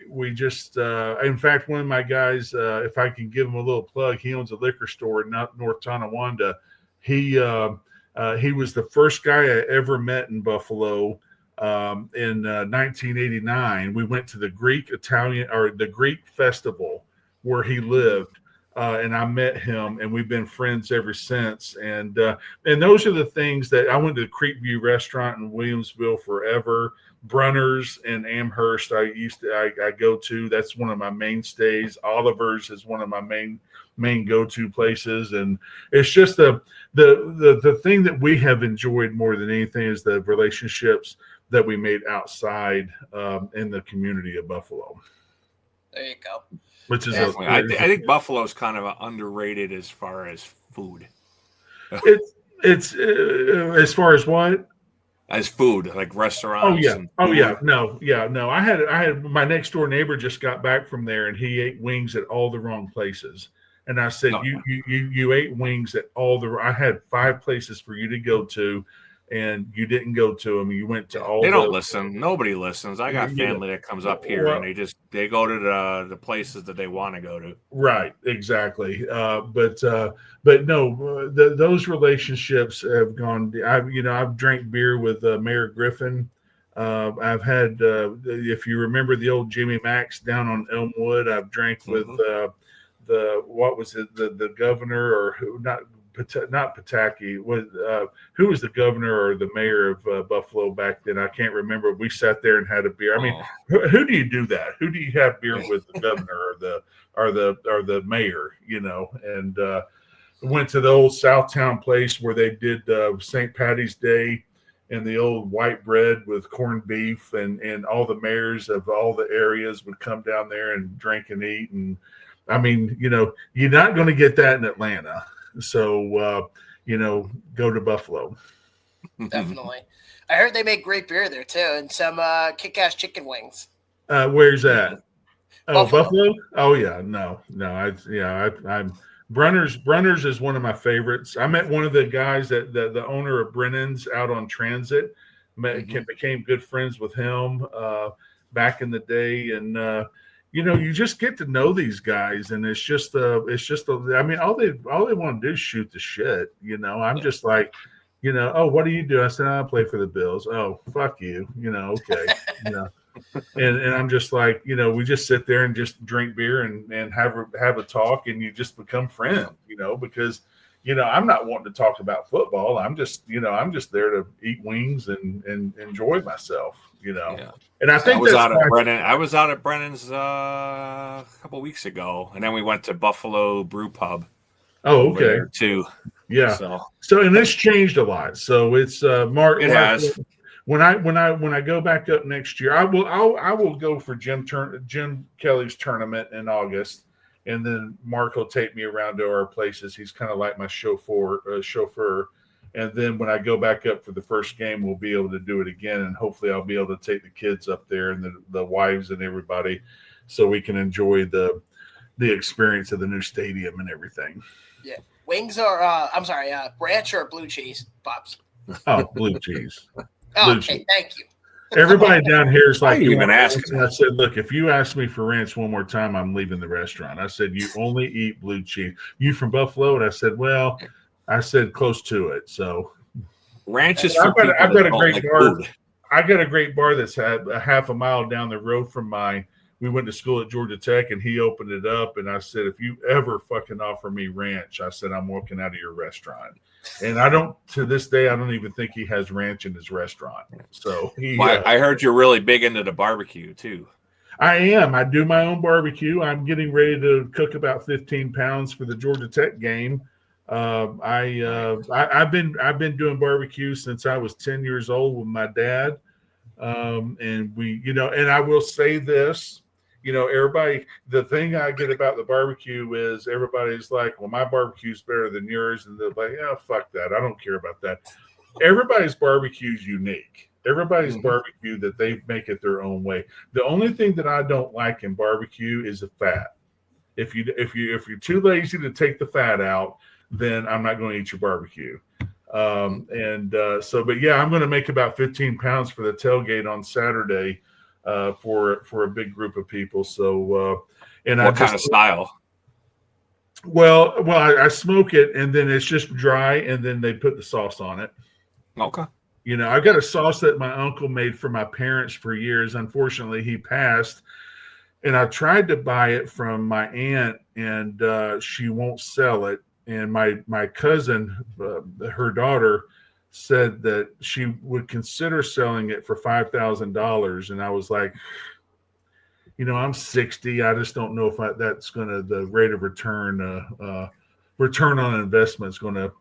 we just, in fact, one of my guys, if I can give him a little plug, he owns a liquor store in North Tonawanda. He was the first guy I ever met in Buffalo in 1989. We went to the Greek festival where he lived. And I met him, and we've been friends ever since. And those are the things that I went to the Creekview restaurant in Williamsville forever. Brunner's in Amherst, I go to. That's one of my mainstays. Oliver's is one of my main go-to places, and it's just the thing that we have enjoyed more than anything is the relationships that we made outside in the community of Buffalo. There you go. Which is I think Buffalo's kind of underrated as far as food. It's as far as what? As food, like restaurants. No. I had my next door neighbor just got back from there, and he ate wings at all the wrong places. And I said, you ate wings at I had 5 places for you to go to, and you didn't go to them. You went to all. They don't listen. Nobody listens. I got family that comes up here, and they go to the places that they want to go to. Right, exactly. But no, those relationships have gone. I've drank beer with Mayor Griffin. I've had, if you remember the old Jimmy Max down on Elmwood, I've drank with the governor, or who, not Pataki, who was the governor or the mayor of Buffalo back then? I can't remember. We sat there and had a beer. I mean, who do you do that? Who do you have beer with, the governor or the mayor? And went to the old Southtown place where they did St. Patty's Day and the old white bread with corned beef, and all the mayors of all the areas would come down there and drink and eat. And I mean, you're not going to get that in Atlanta. So, go to Buffalo. Definitely. I heard they make great beer there too, and some kick-ass chicken wings. Where's that? Oh, Buffalo? Oh yeah, no. I'm Brunner's is one of my favorites. I met one of the guys that the owner of Brennan's out on Transit. Became good friends with him back in the day, and you just get to know these guys, and it's just I mean, all they want to do is shoot the shit. I'm just like, oh, what do you do? I said, I play for the Bills. Oh, fuck you. Okay. And I'm just like, we just sit there and just drink beer and have a talk, and you just become friends, because I'm not wanting to talk about football. I'm just there to eat wings and enjoy myself, Yeah. And I think I was out at Brennan's a couple weeks ago, and then we went to Buffalo Brew Pub. Oh, okay. There too. Yeah. So and it's changed a lot. So it's Mark. It has. When I go back up next year, I will go for Jim Kelly's tournament in August, and then Mark will take me around to our places. He's kind of like my chauffeur. And then when I go back up for the first game, we'll be able to do it again, and hopefully I'll be able to take the kids up there and the wives and everybody, so we can enjoy the experience of the new stadium and everything. Yeah, wings are ranch or blue cheese, Pops? Oh, blue cheese. Okay, thank you. Everybody down here is like, you even asking? I said, look, if you ask me for ranch one more time, I'm leaving the restaurant. I said, you only eat blue cheese. You from Buffalo? And I said, well, close to it. So ranch is for people. I've got a great bar. I got a great bar that's a half a mile down the road from mine. We went to school at Georgia Tech, and he opened it up. And I said, if you ever fucking offer me ranch, I said, I'm walking out of your restaurant. And to this day, I don't even think he has ranch in his restaurant. So I heard you're really big into the barbecue too. I am. I do my own barbecue. I'm getting ready to cook about 15 pounds for the Georgia Tech game. I've been doing barbecue since I was 10 years old with my dad. And we, and I will say this, everybody, the thing I get about the barbecue is everybody's like, well, my barbecue's better than yours. And they're like, yeah, fuck that. I don't care about that. Everybody's barbecue is unique. Everybody's barbecue that they make it their own way. The only thing that I don't like in barbecue is the fat. If you're too lazy to take the fat out, then I'm not going to eat your barbecue. But I'm going to make about 15 pounds for the tailgate on Saturday for a big group of people. So, what kind of style? Well, I smoke it, and then it's just dry, and then they put the sauce on it. Okay. I've got a sauce that my uncle made for my parents for years. Unfortunately, he passed. And I tried to buy it from my aunt, and she won't sell it. And my cousin, her daughter, said that she would consider selling it for $5,000. And I was like, I'm 60. I just don't know if that's going to, the rate of return on investment is going to,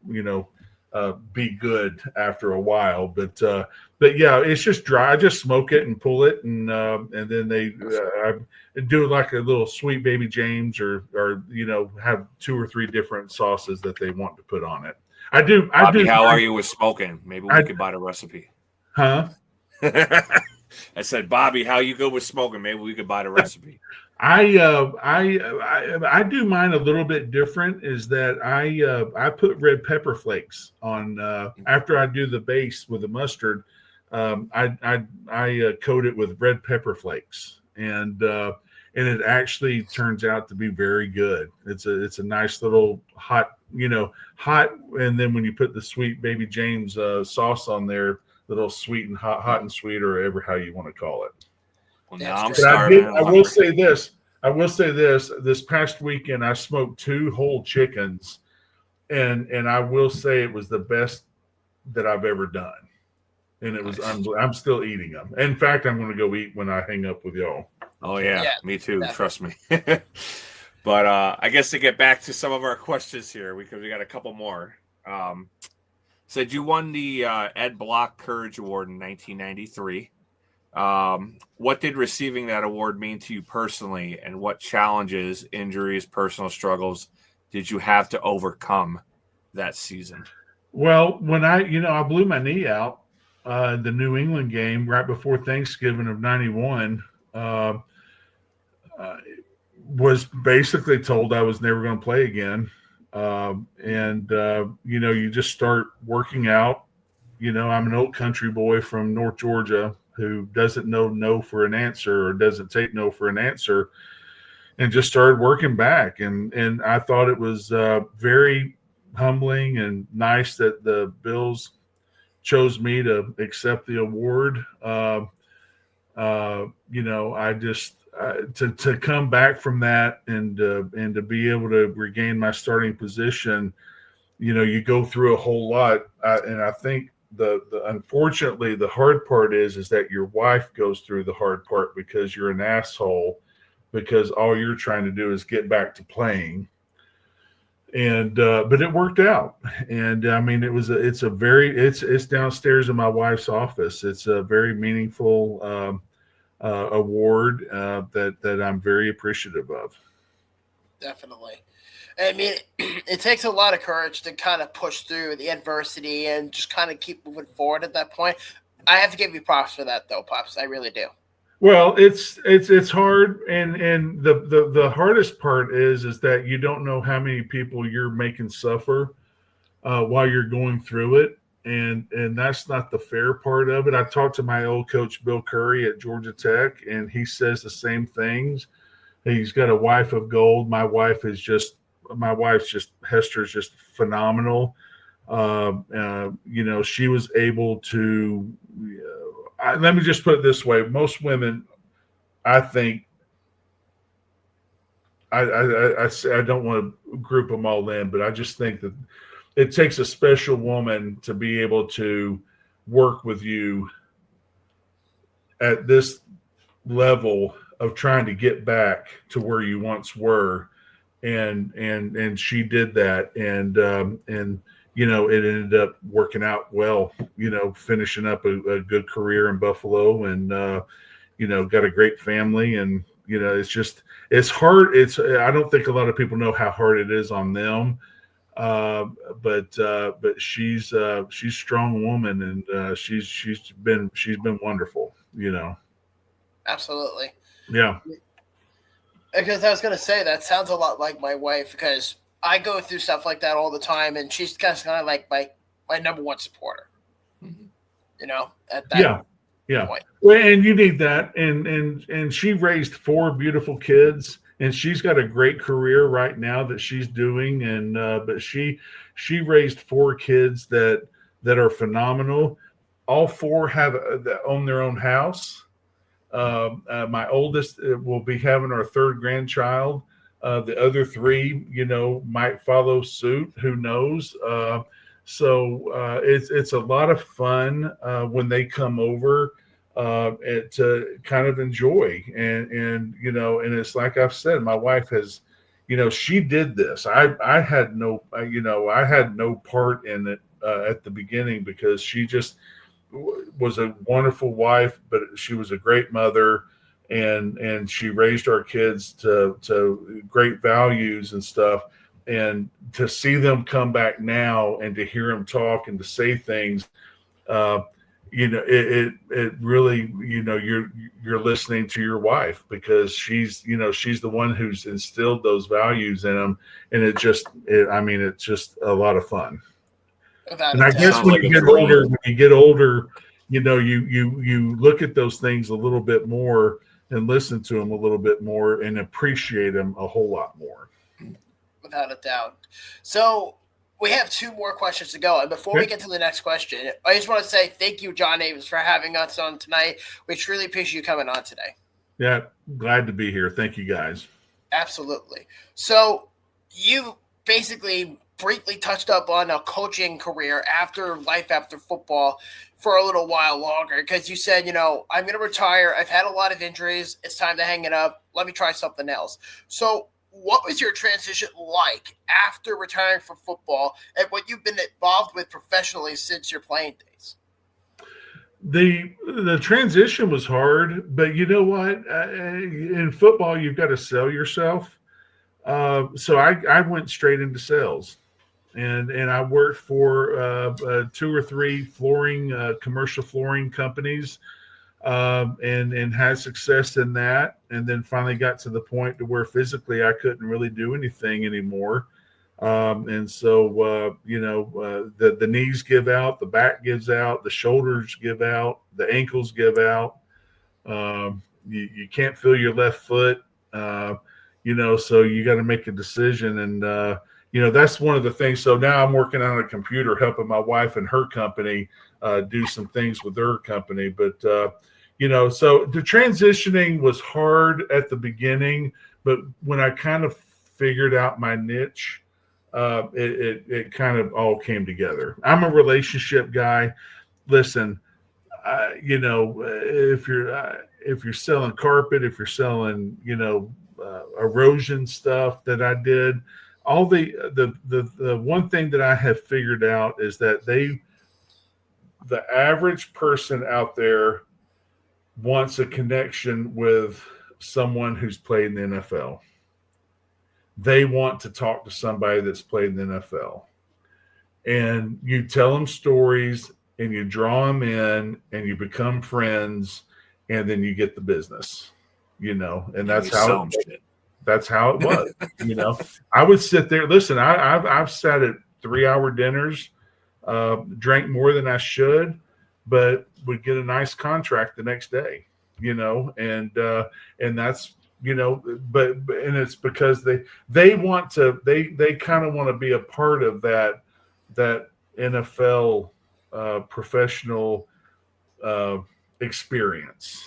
be good after a while. But yeah, it's just dry. I just smoke it and pull it, and then they do like a little sweet baby James, or have 2 or 3 different sauces that they want to put on it. Bobby, how are you with smoking? Maybe we could buy the recipe. Huh? I said, Bobby, how you go with smoking? Maybe we could buy the recipe. I do mine a little bit different. Is that I put red pepper flakes on after I do the base with the mustard. I coat it with red pepper flakes, and it actually turns out to be very good. It's a nice little hot, and then when you put the sweet baby James sauce on there, little sweet and hot and sweet, or ever how you want to call it. Well, now I'm starving. I will say this. This past weekend, I smoked 2 whole chickens, and I will say it was the best that I've ever done. And it was I'm still eating them. In fact, I'm going to go eat when I hang up with y'all. Oh yeah, me too. Definitely. Trust me. But I guess to get back to some of our questions here, because we got a couple more. Said you won the Ed Block Courage Award in 1993. What did receiving that award mean to you personally, and what challenges, injuries, personal struggles did you have to overcome that season? Well, when I blew my knee out the New England game right before Thanksgiving of 91, was basically told I was never going to play again. You just start working out. I'm an old country boy from North Georgia who doesn't know no for an answer, or doesn't take no for an answer, and just started working back. And I thought it was very humbling and nice that the Bills chose me to accept the award. I just to come back from that and to be able to regain my starting position you go through a whole lot. And I think the unfortunately, the hard part is that your wife goes through the hard part because you're an asshole, because all you're trying to do is get back to playing. And but it worked out. And I mean, it's downstairs in my wife's office. It's a very meaningful award that I'm very appreciative of. Definitely. I mean, it takes a lot of courage to kind of push through the adversity and just kind of keep moving forward at that point. I have to give you props for that, though, Pops. I really do. Well, it's hard, and the hardest part is that you don't know how many people you're making suffer while you're going through it, and that's not the fair part of it. I talked to my old coach Bill Curry at Georgia Tech, and he says the same things. He's got a wife of gold. My wife's just Hester's just phenomenal. She was able to. Let me just put it this way: most women, I think, I don't want to group them all in, but I just think that it takes a special woman to be able to work with you at this level of trying to get back to where you once were, and she did that, and it ended up working out well. Finishing up a good career in Buffalo, and got a great family, and it's hard. I don't think a lot of people know how hard it is on them, but she's a strong woman, and she's been wonderful. Absolutely. Yeah. Because I was going to say, that sounds a lot like my wife, because I go through stuff like that all the time, and she's kind of like my number one supporter. Mm-hmm. At that point. Well, and you need that, and she raised 4 beautiful kids, and she's got a great career right now that she's doing, and but she raised 4 kids that are phenomenal. All 4 own their own house. My oldest will be having our 3rd grandchild. The other 3, might follow suit. Who knows? So it's a lot of fun when they come over to kind of enjoy. And it's like I've said, my wife has, she did this. I had no part in it at the beginning, because she just was a wonderful wife, but she was a great mother, and she raised our kids to great values and stuff. And to see them come back now, and to hear them talk, and to say things, it really, you're listening to your wife, because she's the one who's instilled those values in them, and it's just a lot of fun. And I guess when you get older, you look at those things a little bit more, and listen to them a little bit more, and appreciate them a whole lot more. Without a doubt. So we have 2 more questions to go. And before we get to the next question, I just want to say thank you, John Davis, for having us on tonight. We truly appreciate you coming on today. Yeah, glad to be here. Thank you, guys. Absolutely. So you basically briefly touched up on a coaching career after life after football for a little while longer, because you said, I'm going to retire. I've had a lot of injuries. It's time to hang it up. Let me try something else. So what was your transition like after retiring from football, and what you've been involved with professionally since your playing days? The transition was hard, but you know what? In football, you've got to sell yourself. So I went straight into sales, and I worked for 2 or 3 commercial flooring companies, and had success in that, and then finally got to the point to where physically I couldn't really do anything anymore. And so, the knees give out, the back gives out, the shoulders give out, the ankles give out. You can't feel your left foot, so you got to make a decision. And, that's one of the things. So now I'm working on a computer, helping my wife and her company do some things with their company. But, so the transitioning was hard at the beginning, but when I kind of figured out my niche, it kind of all came together. I'm a relationship guy. Listen, if you're selling carpet, if you're selling, erosion stuff that I did, all the one thing that I have figured out is that the average person out there wants a connection with someone who's played in the NFL. They want to talk to somebody that's played in the NFL. And you tell them stories and you draw them in and you become friends and then you get the business, and that's how it was. I would sit there. Listen, I've sat at 3-hour dinners, drank more than I should, but would get a nice contract the next day, and that's, and it's because they want to, they kind of want to be a part of that NFL professional experience.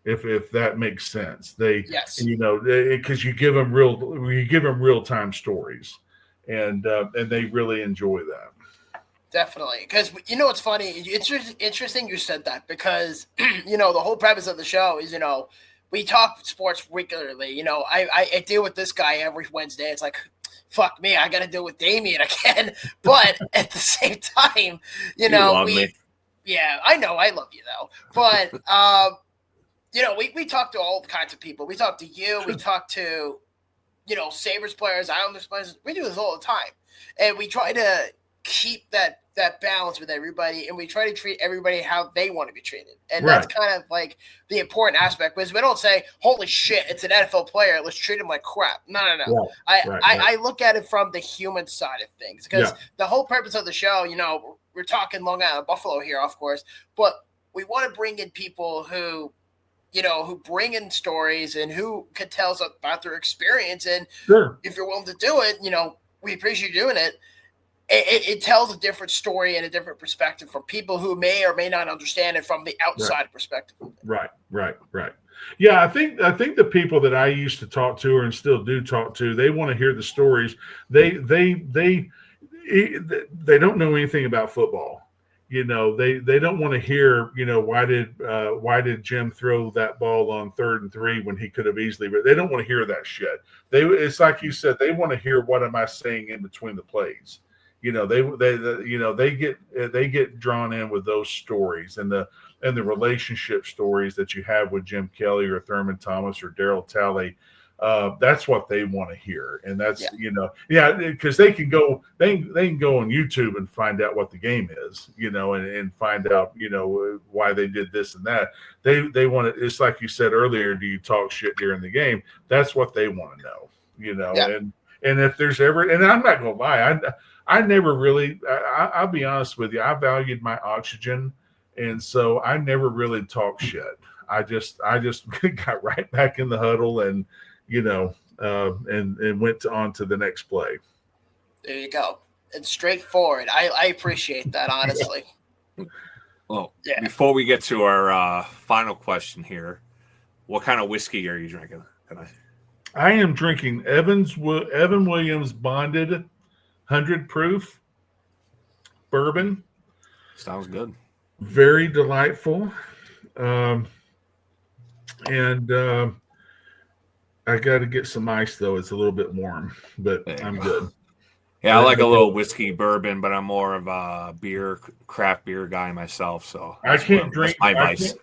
If that makes sense, yes, because you give them real time stories, and they really enjoy that. Definitely, because what's funny. It's interesting you said that because the whole premise of the show is we talk sports regularly. I deal with this guy every Wednesday. It's like, fuck me, I got to deal with Damien again. But at the same time, me. Yeah, I know, I love you though. But we talk to all kinds of people. We talk to you. We talk to Sabres players, Islanders players. We do this all the time, and we try to keep that balance with everybody, and we try to treat everybody how they want to be treated. And right. That's kind of like the important aspect, because we don't say, holy shit, it's an NFL player, let's treat him like crap. No. Right. I look at it from the human side of things, because the whole purpose of the show, we're talking Long Island Buffalo here, of course, but we want to bring in people who bring in stories and who could tell us about their experience. And sure, if you're willing to do it, we appreciate you doing it. It tells a different story and a different perspective from people who may or may not understand it from the outside perspective. Right. Yeah, I think the people that I used to talk to and still do talk to, they want to hear the stories. They don't know anything about football. They don't want to hear, why did Jim throw that ball on 3rd and 3 when he could have easily. They don't want to hear that shit. It's like you said, they want to hear, what am I saying in between the plays. They get drawn in with those stories and the relationship stories that you have with Jim Kelly or Thurman Thomas or Darryl Talley. That's what they want to hear, and that's because they can go on YouTube and find out what the game is, and find out why they did this and that. They want to. It's like you said earlier. Do you talk shit during the game? That's what they want to know, And if there's ever, and I'm not gonna lie, I never really, I'll be honest with you, I valued my oxygen, and so I never really talked shit. I just got right back in the huddle and and went on to the next play. There you go. It's straightforward. I appreciate that, honestly. Well, before we get to our final question here, what kind of whiskey are you drinking tonight? I am drinking Evan Williams Bonded 100 proof bourbon. Sounds good. Very delightful. And I got to get some ice, though. It's a little bit warm, but I'm good. Yeah, I like a little whiskey bourbon, but I'm more of a craft beer guy myself. So I can't drink my vice.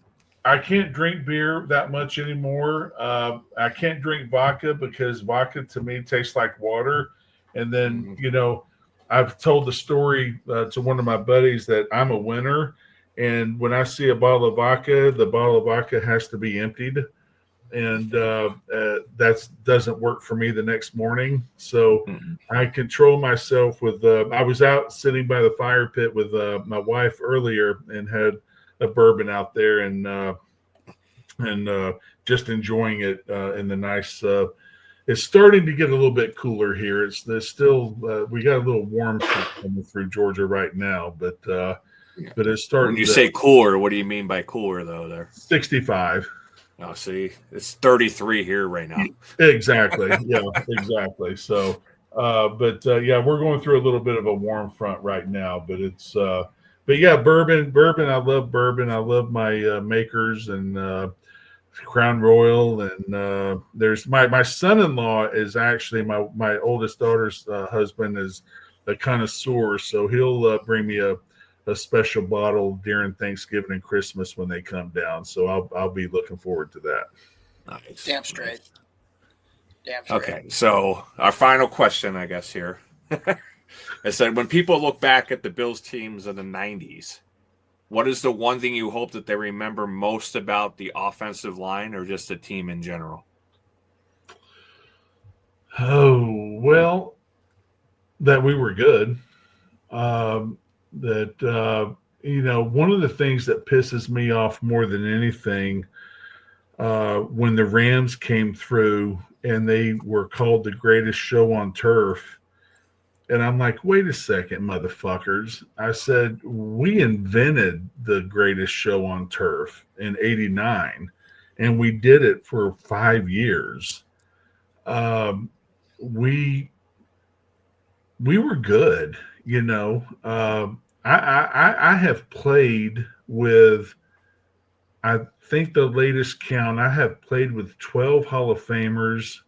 I can't drink beer that much anymore. I can't drink vodka because vodka to me tastes like water. And then, I've told the story to one of my buddies that I'm a winner. And when I see a bottle of vodka, the bottle of vodka has to be emptied. And that doesn't work for me the next morning. So I control myself with I was out sitting by the fire pit with my wife earlier and had a bourbon out there and just enjoying it in the nice. It's starting to get a little bit cooler here. It's still we got a little warm coming through Georgia right now, but it's starting. When you say cooler, what do you mean by cooler though? There 65. Oh, see, it's 33 here right now. Exactly. Yeah, exactly. So Yeah, we're going through a little bit of a warm front right now, but yeah, bourbon. I love bourbon. I love my makers and Crown Royal, and there's my son-in-law is actually my oldest daughter's husband is a connoisseur, so he'll bring me a special bottle during Thanksgiving and Christmas when they come down. So I'll be looking forward to that. Nice. Damn straight. Damn straight. Okay, so our final question, I guess here. I said, when people look back at the Bills teams of the 90s, what is the one thing you hope that they remember most about the offensive line or just the team in general? Oh, well, that we were good. One of the things that pisses me off more than anything, when the Rams came through and they were called the greatest show on turf. And I'm like, wait a second, motherfuckers. I said, we invented the greatest show on turf in '89, and we did it for 5 years. We were good, you know. I have played with, I think the latest count, I have played with 12 Hall of Famers,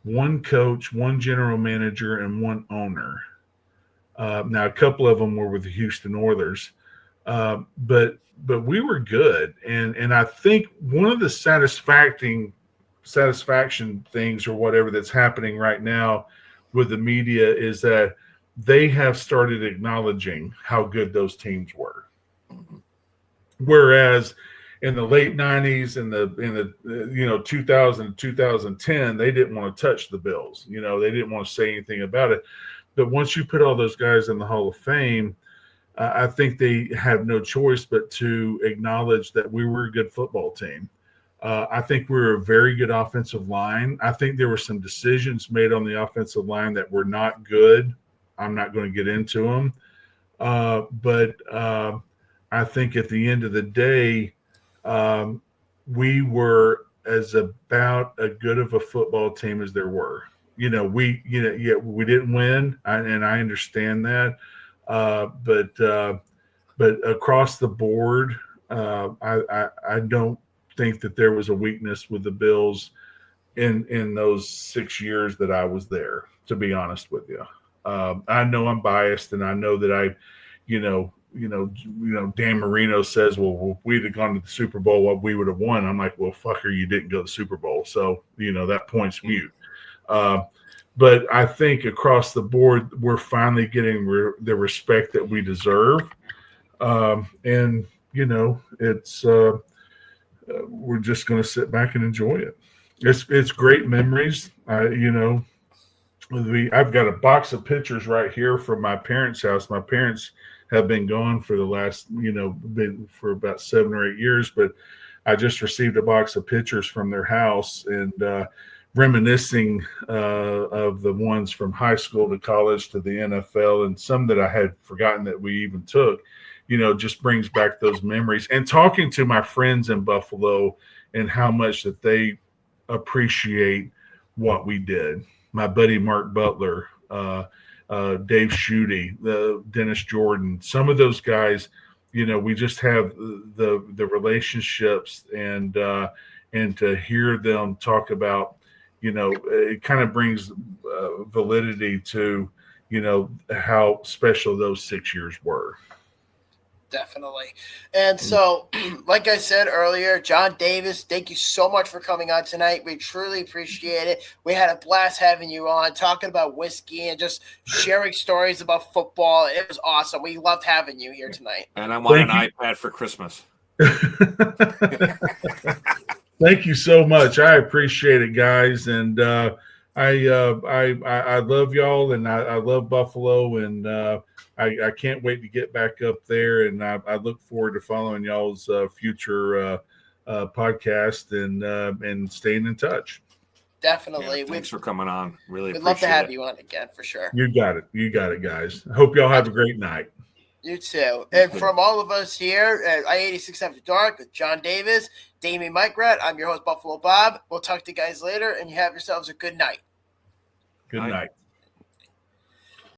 one coach, one general manager, and one owner. Now, a couple of them were with the Houston Oilers, but we were good, and I think one of the satisfaction things or whatever that's happening right now with the media is that they have started acknowledging how good those teams were, whereas in the late 90s and the 2000 2010 they didn't want to touch the Bills. They didn't want to say anything about it. But once you put all those guys in the Hall of Fame, I think they have no choice but to acknowledge that we were a good football team. I think we were a very good offensive line. I think there were some decisions made on the offensive line that were not good. I'm not going to get into them. But I think at the end of the day, we were as about as good of a football team as there were. We didn't win, and I understand that. But across the board, I don't think that there was a weakness with the Bills in those 6 years that I was there, to be honest with you. I know I'm biased, and I know that Dan Marino says, well, if we'd have gone to the Super Bowl, what we would have won. I'm like, well, fucker, you didn't go to the Super Bowl. So, that point's mute. But I think across the board, we're finally getting the respect that we deserve. It's we're just going to sit back and enjoy it. It's great memories. I've got a box of pictures right here from my parents' house. My parents have been gone for the last, for about 7 or 8 years, but I just received a box of pictures from their house and reminiscing of the ones from high school to college to the NFL, and some that I had forgotten that we even took, just brings back those memories. And talking to my friends in Buffalo and how much that they appreciate what we did. My buddy Mark Butler, Dave Schutte, Dennis Jordan, some of those guys, we just have the relationships and to hear them talk about, it kind of brings validity to, how special those 6 years were. Definitely. And so, like I said earlier, John Davis, thank you so much for coming on tonight. We truly appreciate it. We had a blast having you on, talking about whiskey and just sharing stories about football. It was awesome. We loved having you here tonight. And I want an iPad for Christmas. Thank you so much. I appreciate it, guys. And I love y'all, and I love Buffalo, and I can't wait to get back up there, and I look forward to following y'all's future podcast and staying in touch. Definitely. Yeah, thanks for coming on. Really we'd love to have you on again for sure. You got it, guys. Hope y'all have a great night. You too. And from all of us here at I-86 After Dark with John Davis, Damien Micrat, I'm your host, Buffalo Bob. We'll talk to you guys later, and you have yourselves a good night. Good night.